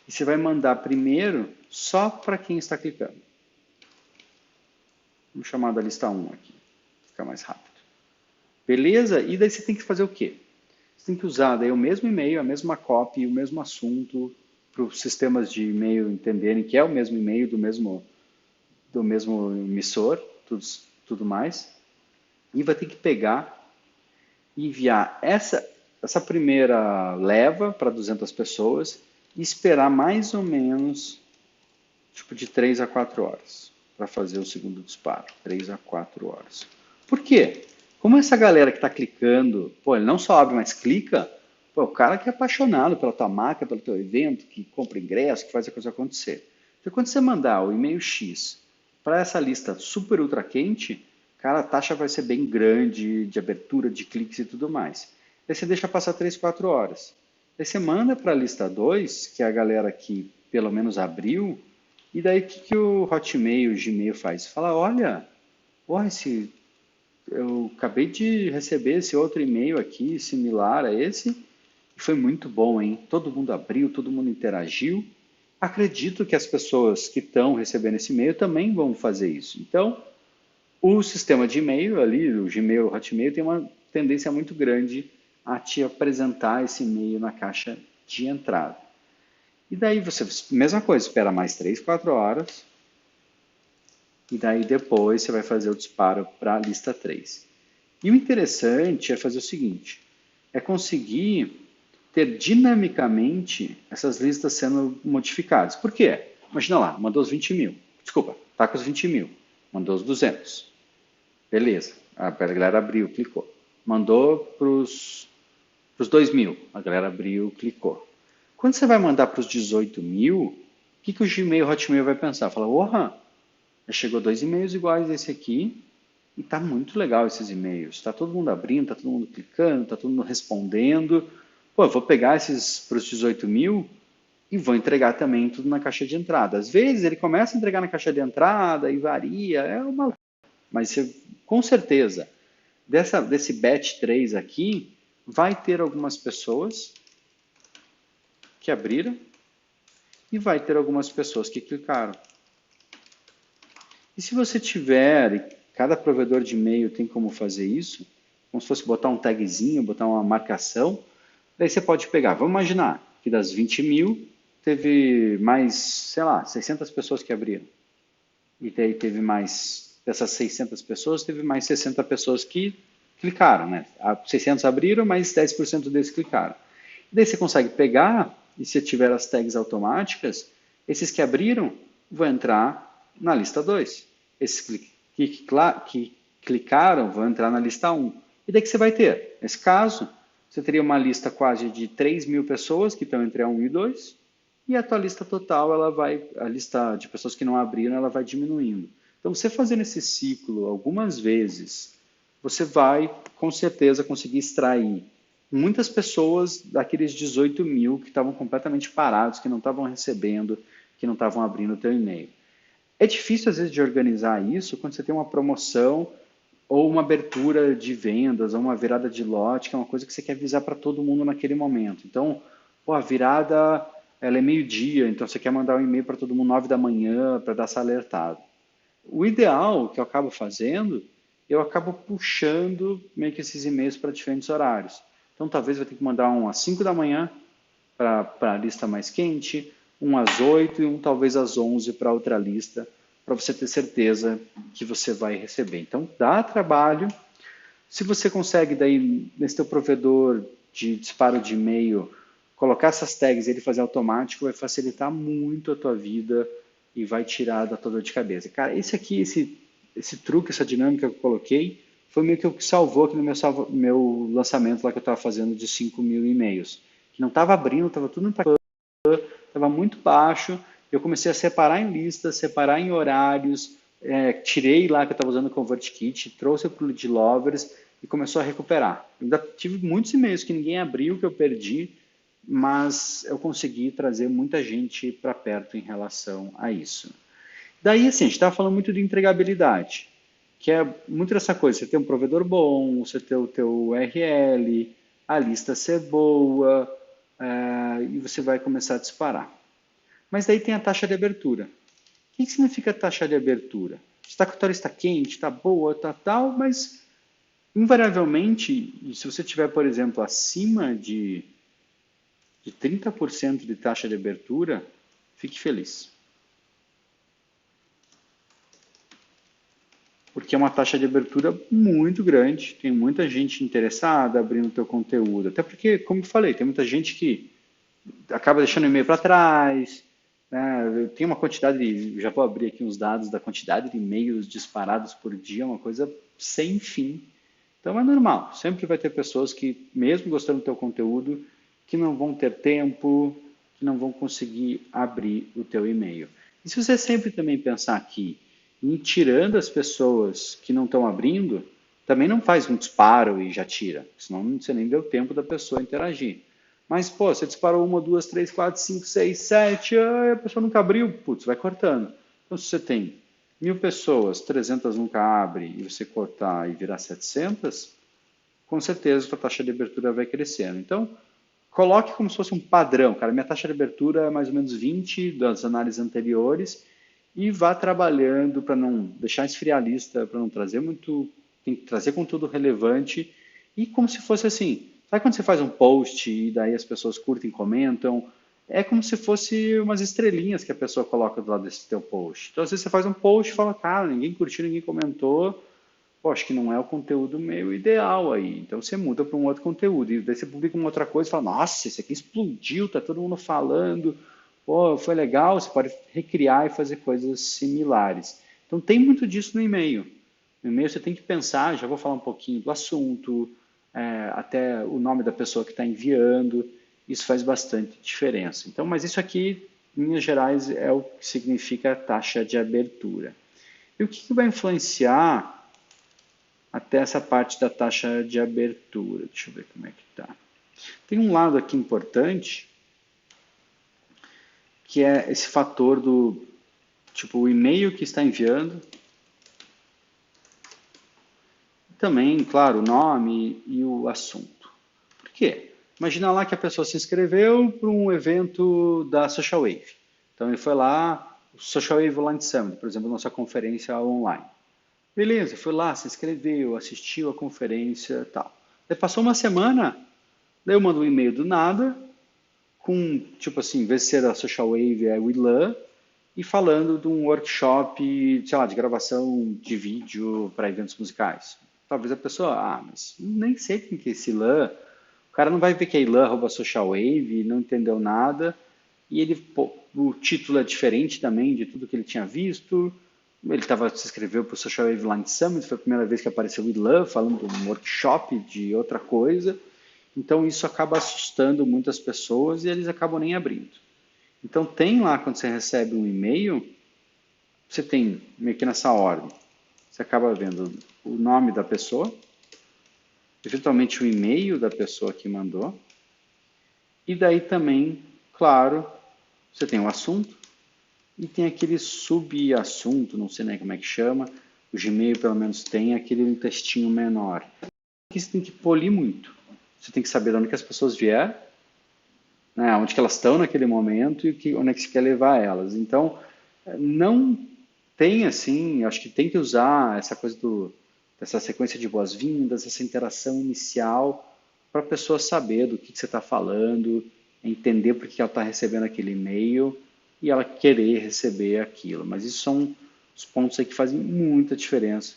e você vai mandar primeiro só para quem está clicando. Vamos chamar da lista 1 aqui, fica mais rápido. Beleza? E daí você tem que fazer o quê? Você Você tem que usar daí o mesmo e-mail, a mesma copy, o mesmo assunto, para os sistemas de e-mail entenderem que é o mesmo e-mail do mesmo emissor, tudo mais. E vai ter que pegar e enviar essa primeira leva para 200 pessoas e esperar mais ou menos tipo de 3 a 4 horas para fazer o segundo disparo. 3 a 4 horas. Por quê? Como essa galera que está clicando, pô, ele não só abre, mas clica, pô, o cara que é apaixonado pela tua marca, pelo teu evento, que compra ingresso, que faz a coisa acontecer. Então, quando você mandar o e-mail X para essa lista super ultra quente, cara, a taxa vai ser bem grande de abertura, de cliques e tudo mais. Aí você deixa passar 3, 4 horas. Aí você manda para a lista 2, que é a galera que pelo menos abriu, e daí o que o Hotmail, o Gmail faz? Fala, olha, porra, eu acabei de receber esse outro e-mail aqui, similar a esse, e foi muito bom, hein? Todo mundo abriu, todo mundo interagiu. Acredito que as pessoas que estão recebendo esse e-mail também vão fazer isso. Então, o sistema de e-mail ali, o Gmail, o Hotmail, tem uma tendência muito grande a te apresentar esse e-mail na caixa de entrada. E daí você, mesma coisa, espera mais 3, 4 horas, e daí depois você vai fazer o disparo para a lista 3. E o interessante é fazer o seguinte, é conseguir ter dinamicamente essas listas sendo modificadas. Por quê? Imagina lá, mandou os 20 mil. Desculpa, tá com os 20 mil. Mandou os 200. Beleza. A galera abriu, clicou. Mandou para os 2 mil. A galera abriu, clicou. Quando você vai mandar para os 18 mil, o que o Gmail, o Hotmail vai pensar? Fala, orra, já chegou 2 e-mails iguais a esse aqui e tá muito legal esses e-mails. Está todo mundo abrindo, está todo mundo clicando, está todo mundo respondendo. Pô, eu vou pegar esses para os 18 mil e vou entregar também tudo na caixa de entrada. Às vezes ele começa a entregar na caixa de entrada e varia, mas você, com certeza, desse batch 3 aqui, vai ter algumas pessoas que abriram e vai ter algumas pessoas que clicaram. E se você tiver, e cada provedor de e-mail tem como fazer isso, como se fosse botar um tagzinho, botar uma marcação, daí você pode pegar, vamos imaginar que das 20 mil, teve mais, sei lá, 600 pessoas que abriram. E daí teve mais, dessas 600 pessoas, teve mais 60 pessoas que clicaram, né? 600 abriram, mas 10% deles clicaram. E daí você consegue pegar, e se tiver as tags automáticas, esses que abriram vão entrar na lista 2. Esses que clicaram vão entrar na lista 1. E daí que você vai ter? Nesse caso, você teria uma lista quase de 3 mil pessoas que estão entre a 1 e 2, e a tua lista total, a lista de pessoas que não abriram, ela vai diminuindo. Então, você fazendo esse ciclo algumas vezes, você vai, com certeza, conseguir extrair muitas pessoas daqueles 18 mil que estavam completamente parados, que não estavam recebendo, que não estavam abrindo o teu e-mail. É difícil, às vezes, de organizar isso quando você tem uma promoção ou uma abertura de vendas, ou uma virada de lote, que é uma coisa que você quer avisar para todo mundo naquele momento. Então, pô, a virada ela é meio-dia, então você quer mandar um e-mail para todo mundo 9 da manhã para dar essa alertada. O ideal que eu acabo fazendo, eu acabo puxando meio que esses e-mails para diferentes horários. Então, talvez eu tenha que mandar um às 5 da manhã para a lista mais quente, um às 8 e um talvez às 11 para outra lista, para você ter certeza que você vai receber. Então, dá trabalho. Se você consegue, daí, nesse teu provedor de disparo de e-mail, colocar essas tags e ele fazer automático, vai facilitar muito a tua vida e vai tirar da tua dor de cabeça. Cara, esse truque, essa dinâmica que eu coloquei, foi meio que o que salvou aqui no meu lançamento lá que eu estava fazendo de 5 mil e-mails. Que não estava abrindo, estava tudo empacando, estava muito baixo. Eu comecei a separar em listas, separar em horários, tirei lá que eu estava usando o ConvertKit, trouxe para o Lead Lovers e começou a recuperar. Eu ainda tive muitos e-mails que ninguém abriu, que eu perdi, mas eu consegui trazer muita gente para perto em relação a isso. Daí, assim, a gente estava falando muito de entregabilidade, que é muito dessa coisa, você ter um provedor bom, você ter o teu URL, a lista ser boa, e você vai começar a disparar. Mas daí tem a taxa de abertura. O que significa taxa de abertura? Você está com a tua lista quente, está boa, está tal, mas invariavelmente, se você tiver, por exemplo, acima de 30% de taxa de abertura, fique feliz. Porque é uma taxa de abertura muito grande, tem muita gente interessada abrindo o teu conteúdo. Até porque, como eu falei, tem muita gente que acaba deixando o e-mail para trás, né? Tem uma quantidade, já vou abrir aqui uns dados da quantidade de e-mails disparados por dia, uma coisa sem fim. Então é normal, sempre vai ter pessoas que, mesmo gostando do teu conteúdo, que não vão ter tempo, que não vão conseguir abrir o teu e-mail. E se você sempre também pensar aqui em tirando as pessoas que não estão abrindo, também não faz um disparo e já tira, senão você nem deu tempo da pessoa interagir. Mas, pô, você disparou uma, duas, três, quatro, cinco, seis, sete, a pessoa nunca abriu, putz, vai cortando. Então, se você tem 1.000 pessoas, 300 nunca abre e você cortar e virar 700, com certeza a sua taxa de abertura vai crescendo. Então, coloque como se fosse um padrão, cara. Minha taxa de abertura é mais ou menos 20 das análises anteriores e vá trabalhando para não deixar esfriar a lista, para não trazer muito, tem que trazer conteúdo relevante e como se fosse assim, sabe quando você faz um post e daí as pessoas curtem, comentam? É como se fosse umas estrelinhas que a pessoa coloca do lado desse teu post. Então, às vezes você faz um post e fala, cara, ninguém curtiu, ninguém comentou, pô, acho que não é o conteúdo meio ideal aí. Então você muda para um outro conteúdo. E daí você publica uma outra coisa e fala, nossa, esse aqui explodiu, tá todo mundo falando, pô, foi legal, você pode recriar e fazer coisas similares. Então tem muito disso no e-mail. No e-mail você tem que pensar, já vou falar um pouquinho do assunto, até o nome da pessoa que está enviando, isso faz bastante diferença. Então, mas isso aqui, em linhas gerais, é o que significa taxa de abertura. E o que vai influenciar até essa parte da taxa de abertura? Deixa eu ver como é que está. Tem um lado aqui importante, que é esse fator do, tipo, o e-mail que está enviando, também, claro, o nome e o assunto. Por quê? Imagina lá que a pessoa se inscreveu para um evento da Social Wave. Então ele foi lá, o Social Wave Online Summit, por exemplo, nossa conferência online. Beleza, foi lá, se inscreveu, assistiu a conferência e tal. Daí passou uma semana, daí eu mando um e-mail do nada, com, tipo assim, em vez de ser a Social Wave, é o WeLan, e falando de um workshop, sei lá, de gravação de vídeo para eventos musicais. Talvez a pessoa, mas nem sei quem que é esse LAN. O cara não vai ver que é LAN arroba Social Wave, não entendeu nada. E ele, pô, o título é diferente também de tudo que ele tinha visto. Ele se inscreveu para o Social Wave Line Summit, foi a primeira vez que apareceu o LAN falando de um workshop de outra coisa. Então isso acaba assustando muitas pessoas e eles acabam nem abrindo. Então tem lá, quando você recebe um e-mail, você tem meio que nessa ordem. Você acaba vendo o nome da pessoa, eventualmente o e-mail da pessoa que mandou, e daí também, claro, você tem o assunto e tem aquele subassunto, não sei nem como é que chama, o Gmail pelo menos tem aquele textinho menor. Que você tem que polir muito. Você tem que saber de onde que as pessoas vieram, né, onde que elas estão naquele momento e onde é que você quer levar elas. Então, não tem assim, acho que tem que usar essa coisa dessa sequência de boas-vindas, essa interação inicial, para a pessoa saber do que você está falando, entender por que ela está recebendo aquele e-mail e ela querer receber aquilo. Mas isso são os pontos aí que fazem muita diferença,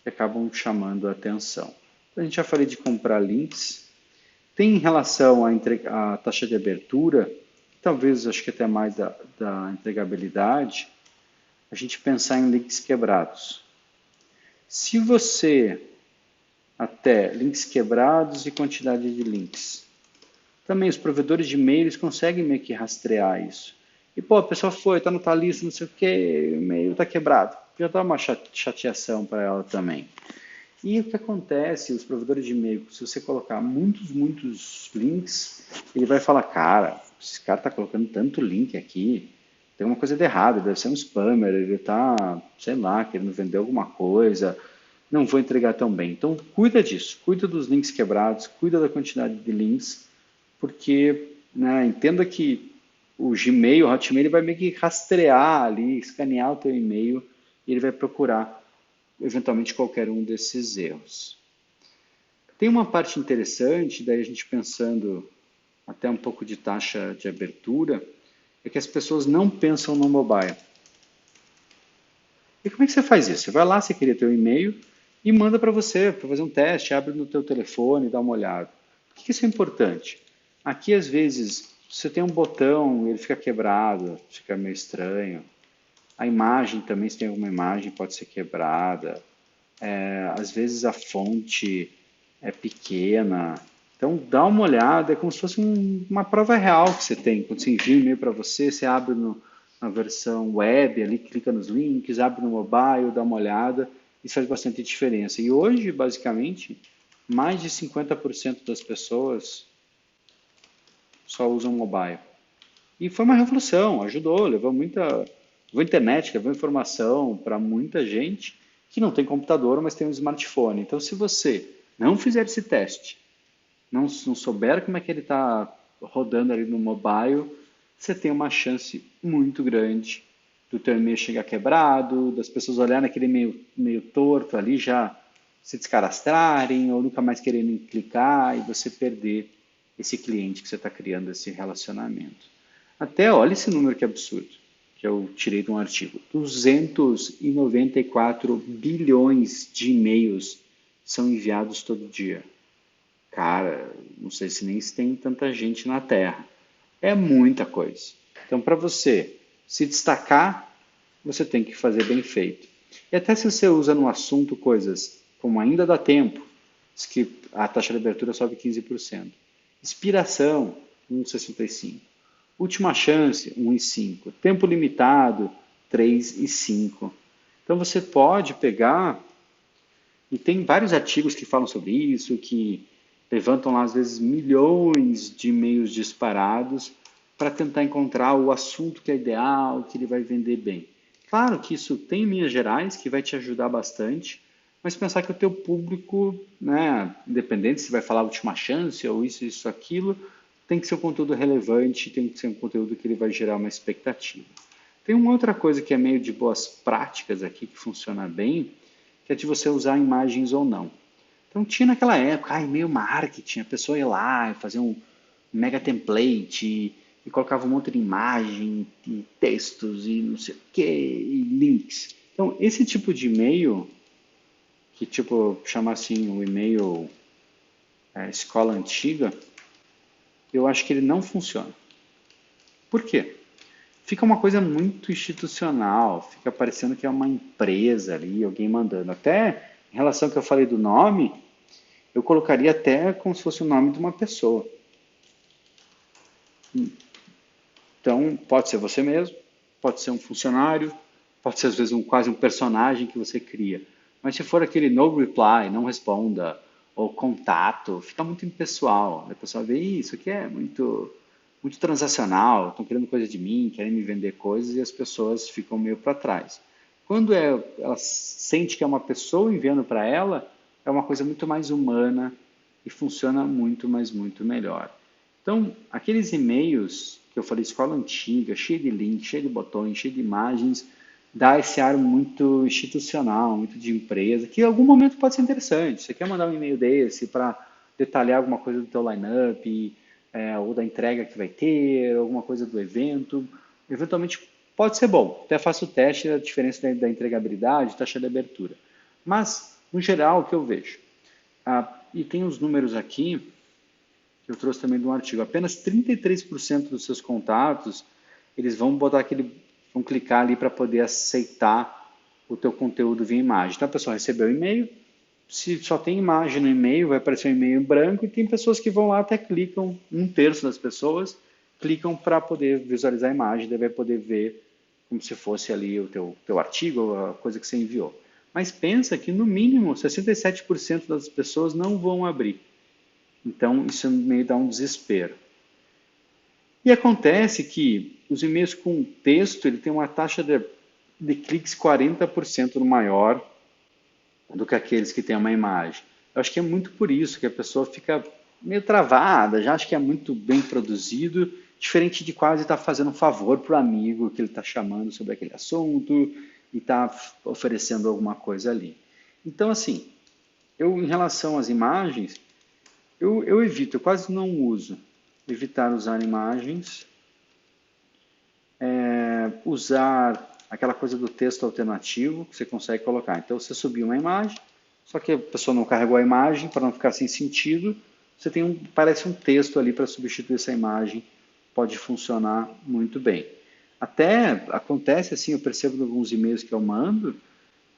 que acabam chamando a atenção. A gente já falei de comprar links. Tem em relação à taxa de abertura, talvez acho que até mais da entregabilidade, a gente pensar em links quebrados. Se você até links quebrados e quantidade de links, também os provedores de e-mails conseguem meio que rastrear isso. E pô, a pessoa foi, está no tal lista, não sei o que, o e-mail está quebrado. Já dá uma chateação para ela também. E o que acontece, os provedores de e-mail, se você colocar muitos links, ele vai falar, cara, esse cara está colocando tanto link aqui, tem uma coisa de errado, deve ser um spammer, ele está, sei lá, querendo vender alguma coisa, não vou entregar tão bem. Então, cuida disso, cuida dos links quebrados, cuida da quantidade de links, porque, né, entenda que o Gmail, o Hotmail, ele vai meio que rastrear ali, escanear o teu e-mail, e ele vai procurar eventualmente qualquer um desses erros. Tem uma parte interessante, daí a gente pensando até um pouco de taxa de abertura, é que as pessoas não pensam no mobile. E como é que você faz isso? Você vai lá, você cria teu e-mail e manda para você, para fazer um teste, abre no teu telefone, dá uma olhada. Por que isso é importante? Aqui, às vezes, você tem um botão, ele fica quebrado, fica meio estranho. A imagem também, se tem alguma imagem, pode ser quebrada. Às vezes a fonte é pequena. Então, dá uma olhada, é como se fosse uma prova real que você tem. Quando você envia um e-mail para você, você abre na versão web, ali clica nos links, abre no mobile, dá uma olhada. Isso faz bastante diferença. E hoje, basicamente, mais de 50% das pessoas só usam mobile. E foi uma revolução, ajudou, levou internet, levou informação para muita gente que não tem computador, mas tem um smartphone. Então, se você não fizer esse teste, não souber como é que ele está rodando ali no mobile, você tem uma chance muito grande do teu e-mail chegar quebrado, das pessoas olharem aquele meio torto ali, já se descadastrarem ou nunca mais quererem clicar e você perder esse cliente que você está criando, esse relacionamento. Até olha esse número que absurdo, que eu tirei de um artigo. 294 bilhões de e-mails são enviados todo dia. Cara, não sei se nem se tem tanta gente na Terra. É muita coisa. Então, para você se destacar, você tem que fazer bem feito. E até se você usa no assunto coisas como ainda dá tempo, diz que a taxa de abertura sobe 15%. Inspiração, 1,65%. Última chance, 1,5%. Tempo limitado, 3,5%. Então você pode pegar, e tem vários artigos que falam sobre isso, que levantam lá às vezes milhões de e-mails disparados para tentar encontrar o assunto que é ideal, que ele vai vender bem. Claro que isso tem linhas gerais que vai te ajudar bastante, mas pensar que o teu público, né, independente se vai falar última chance ou isso, aquilo, tem que ser um conteúdo relevante, tem que ser um conteúdo que ele vai gerar uma expectativa. Tem uma outra coisa que é meio de boas práticas aqui, que funciona bem, que é de você usar imagens ou não. Então tinha naquela época, e-mail marketing, a pessoa ia lá e fazia um mega template e colocava um monte de imagem e textos e não sei o que, e links. Então esse tipo de e-mail, que tipo chama assim o e-mail escola antiga, eu acho que ele não funciona. Por quê? Fica uma coisa muito institucional, fica parecendo que é uma empresa ali, alguém mandando. Até em relação ao que eu falei do nome, eu colocaria até como se fosse o nome de uma pessoa. Então, pode ser você mesmo, pode ser um funcionário, pode ser às vezes quase um personagem que você cria. Mas se for aquele no reply, não responda, ou contato, fica muito impessoal. A pessoa vê, isso aqui é muito transacional, estão querendo coisa de mim, querem me vender coisas e as pessoas ficam meio para trás. Quando ela sente que é uma pessoa enviando para ela, é uma coisa muito mais humana e funciona muito, mas muito melhor. Então, aqueles e-mails que eu falei, escola antiga, cheio de links, cheio de botões, cheio de imagens, dá esse ar muito institucional, muito de empresa, que em algum momento pode ser interessante. Você quer mandar um e-mail desse para detalhar alguma coisa do teu lineup, ou da entrega que vai ter, alguma coisa do evento, eventualmente pode ser bom. Até faço o teste da diferença da entregabilidade, taxa de abertura. Mas, no geral, o que eu vejo? E tem os números aqui, que eu trouxe também de um artigo. Apenas 33% dos seus contatos, eles vão clicar ali para poder aceitar o teu conteúdo via imagem. Então a pessoa recebeu o e-mail, se só tem imagem no e-mail, vai aparecer um e-mail em branco e tem pessoas que vão lá até clicam, 1/3 das pessoas clicam para poder visualizar a imagem, daí vai poder ver como se fosse ali o teu artigo, a coisa que você enviou. Mas pensa que no mínimo 67% das pessoas não vão abrir. Então isso meio dá um desespero. E acontece que os e-mails com texto ele tem uma taxa de cliques 40% maior do que aqueles que têm uma imagem. Eu acho que é muito por isso que a pessoa fica meio travada, já acha que é muito bem produzido, diferente de quase estar fazendo um favor para o amigo que ele está chamando sobre aquele assunto e está oferecendo alguma coisa ali. Então, assim, eu em relação às imagens, Eu evito, eu quase não uso. Evitar usar imagens, usar aquela coisa do texto alternativo que você consegue colocar. Então, você subiu uma imagem, só que a pessoa não carregou a imagem, para não ficar sem sentido, você tem parece um texto ali para substituir essa imagem, pode funcionar muito bem. Até acontece assim, eu percebo em alguns e-mails que eu mando,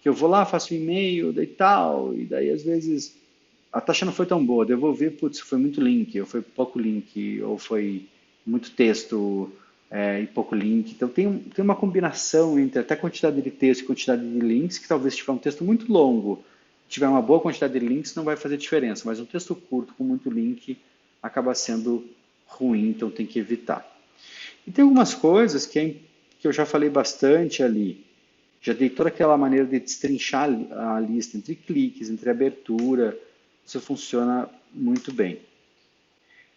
que eu vou lá, faço um e-mail e tal, e daí às vezes a taxa não foi tão boa, devolver, putz, foi muito link, ou foi pouco link, ou foi muito texto e pouco link. Então tem uma combinação entre até quantidade de texto e quantidade de links, que talvez se tiver um texto muito longo, tiver uma boa quantidade de links, não vai fazer diferença, mas um texto curto com muito link acaba sendo ruim, então tem que evitar. E tem algumas coisas que eu já falei bastante ali. Já dei toda aquela maneira de destrinchar a lista entre cliques, entre abertura. Isso funciona muito bem.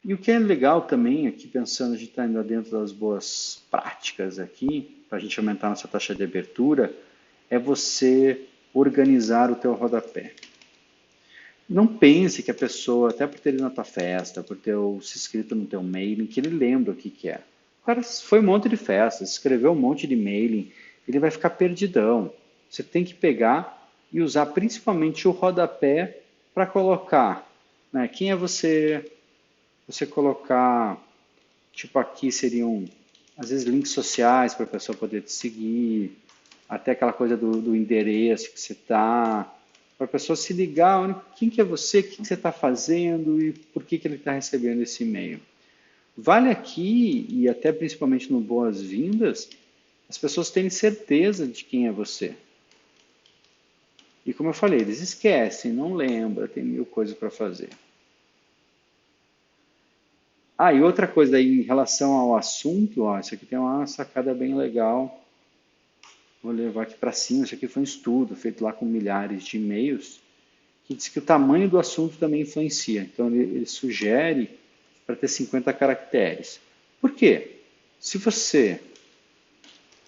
E o que é legal também, aqui pensando, a gente está indo dentro das boas práticas aqui, para a gente aumentar nossa taxa de abertura, é você organizar o teu rodapé. Não pense que a pessoa, até por ter ido na tua festa, por ter se inscrito no teu mailing, que ele lembra o que que é. O cara foi um monte de festas, escreveu um monte de mailing, ele vai ficar perdidão. Você tem que pegar e usar principalmente o rodapé para colocar, né, quem é você, você colocar, tipo aqui seriam, às vezes, links sociais para a pessoa poder te seguir, até aquela coisa do endereço que você está, para a pessoa se ligar, quem que é você, o que você está fazendo e por que que ele está recebendo esse e-mail. Vale aqui, e até principalmente no Boas-Vindas, as pessoas terem certeza de quem é você. E como eu falei, eles esquecem, não lembram, tem mil coisas para fazer. Ah, e outra coisa aí em relação ao assunto, ó, isso aqui tem uma sacada bem legal. Vou levar aqui para cima, isso aqui foi um estudo feito lá com milhares de e-mails, que diz que o tamanho do assunto também influencia. Então ele sugere para ter 50 caracteres. Por quê? Se você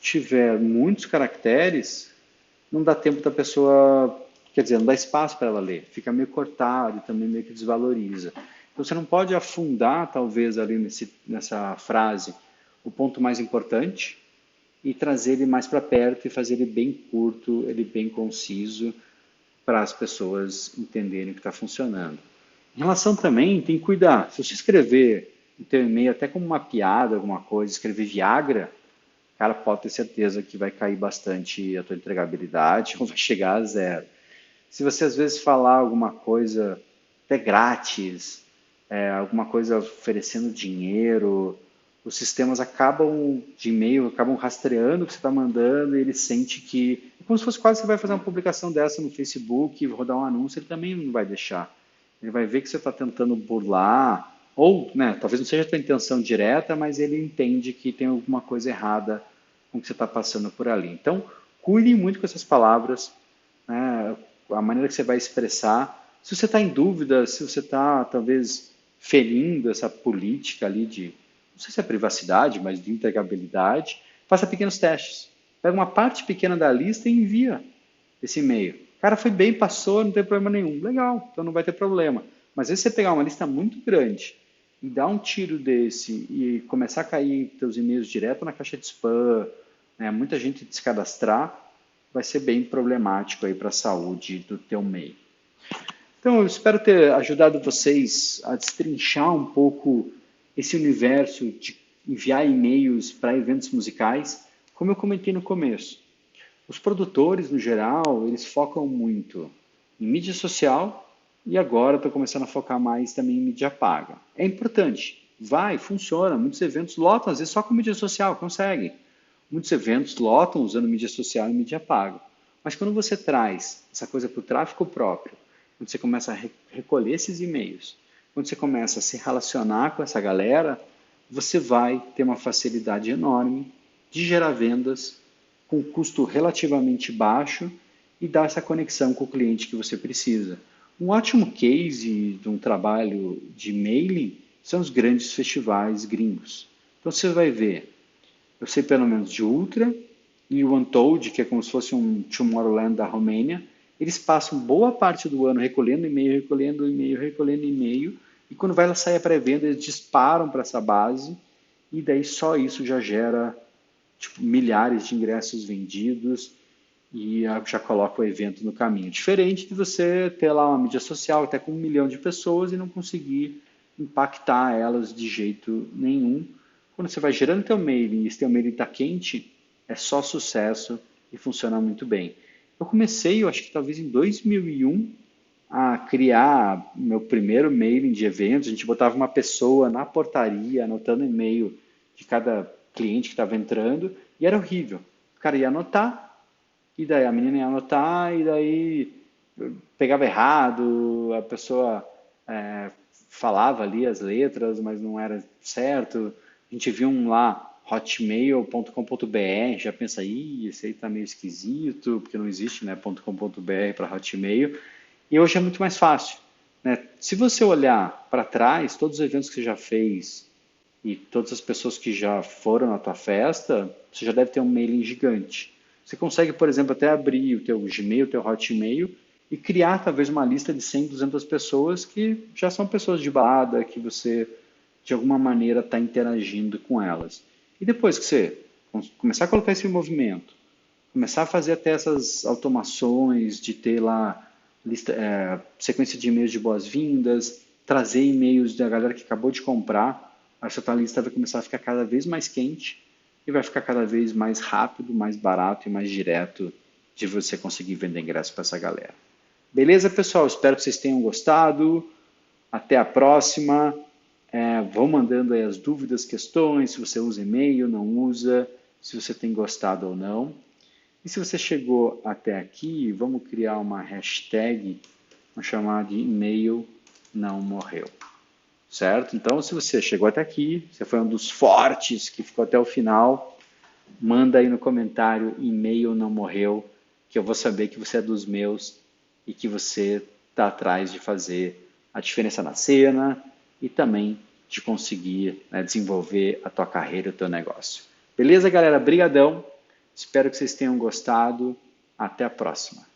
tiver muitos caracteres, não dá tempo da pessoa, quer dizer, não dá espaço para ela ler, fica meio cortado e também meio que desvaloriza. Então você não pode afundar, talvez, ali nessa frase, o ponto mais importante e trazer ele mais para perto e fazer ele bem curto, ele bem conciso, para as pessoas entenderem o que está funcionando. Em relação também, tem que cuidar. Se você escrever o teu e-mail até como uma piada, alguma coisa, escrever Viagra, cara, pode ter certeza que vai cair bastante a tua entregabilidade ou vai chegar a zero. Se você às vezes falar alguma coisa até grátis, alguma coisa oferecendo dinheiro, os sistemas acabam de e-mail, acabam rastreando o que você está mandando e ele sente que, é como se fosse quase que você vai fazer uma publicação dessa no Facebook, rodar um anúncio, ele também não vai deixar. Ele vai ver que você está tentando burlar, ou, né, talvez não seja a tua intenção direta, mas ele entende que tem alguma coisa errada com o que você está passando por ali. Então, cuide muito com essas palavras, né, a maneira que você vai expressar. Se você está em dúvida, se você está, talvez, ferindo essa política ali de, não sei se é privacidade, mas de entregabilidade, faça pequenos testes. Pega uma parte pequena da lista e envia esse e-mail. O cara foi bem, passou, não tem problema nenhum. Legal, então não vai ter problema. Mas às vezes você pegar uma lista muito grande e dar um tiro desse e começar a cair teus e-mails direto na caixa de spam, né, muita gente descadastrar, vai ser bem problemático aí para a saúde do teu e-mail. Então, eu espero ter ajudado vocês a destrinchar um pouco esse universo de enviar e-mails para eventos musicais, como eu comentei no começo. Os produtores, no geral, eles focam muito em mídia social e agora estou começando a focar mais também em mídia paga. É importante, vai, funciona, muitos eventos lotam, às vezes só com mídia social, consegue. Muitos eventos lotam usando mídia social e mídia paga. Mas quando você traz essa coisa para o tráfego próprio, quando você começa a recolher esses e-mails, quando você começa a se relacionar com essa galera, você vai ter uma facilidade enorme de gerar vendas com custo relativamente baixo e dar essa conexão com o cliente que você precisa. Um ótimo case de um trabalho de mailing são os grandes festivais gringos. Então você vai ver, eu sei pelo menos de Ultra e o Untold, que é como se fosse um Tomorrowland da Romênia, eles passam boa parte do ano recolhendo e-mail, recolhendo e-mail, recolhendo e-mail, e quando vai sair a pré-venda, eles disparam para essa base, e daí só isso já gera tipo, milhares de ingressos vendidos e já coloca o evento no caminho. Diferente de você ter lá uma mídia social até com 1 milhão de pessoas e não conseguir impactar elas de jeito nenhum. Quando você vai gerando teu mailing e esse teu mailing está quente, é só sucesso e funciona muito bem. Eu comecei, eu acho que talvez em 2001, a criar meu primeiro mailing de eventos. A gente botava uma pessoa na portaria, anotando e-mail de cada cliente que estava entrando, e era horrível. O cara ia anotar, e daí a menina ia anotar, e daí pegava errado, a pessoa falava ali as letras, mas não era certo. A gente viu um lá, hotmail.com.br, já pensa, esse aí tá meio esquisito, porque não existe, né, .com.br para Hotmail. E hoje é muito mais fácil, né? Se você olhar para trás, todos os eventos que você já fez e todas as pessoas que já foram na tua festa, você já deve ter um mailing gigante. Você consegue, por exemplo, até abrir o teu Gmail, o teu Hotmail e criar talvez uma lista de 100, 200 pessoas que já são pessoas de balada, que você de alguma maneira está interagindo com elas. E depois que você começar a colocar esse movimento, começar a fazer até essas automações de ter lá sequência de e-mails de boas-vindas, trazer e-mails da galera que acabou de comprar, a sua lista vai começar a ficar cada vez mais quente e vai ficar cada vez mais rápido, mais barato e mais direto de você conseguir vender ingresso para essa galera. Beleza, pessoal? Espero que vocês tenham gostado. Até a próxima. Vão mandando aí as dúvidas, questões, se você usa e-mail, não usa, se você tem gostado ou não. E se você chegou até aqui, vamos criar uma hashtag, vamos chamar de e-mail não morreu. Certo? Então, se você chegou até aqui, você foi um dos fortes que ficou até o final, manda aí no comentário e-mail não morreu, que eu vou saber que você é dos meus e que você está atrás de fazer a diferença na cena e também de conseguir, né, desenvolver a tua carreira, o teu negócio. Beleza, galera? Brigadão. Espero que vocês tenham gostado. Até a próxima.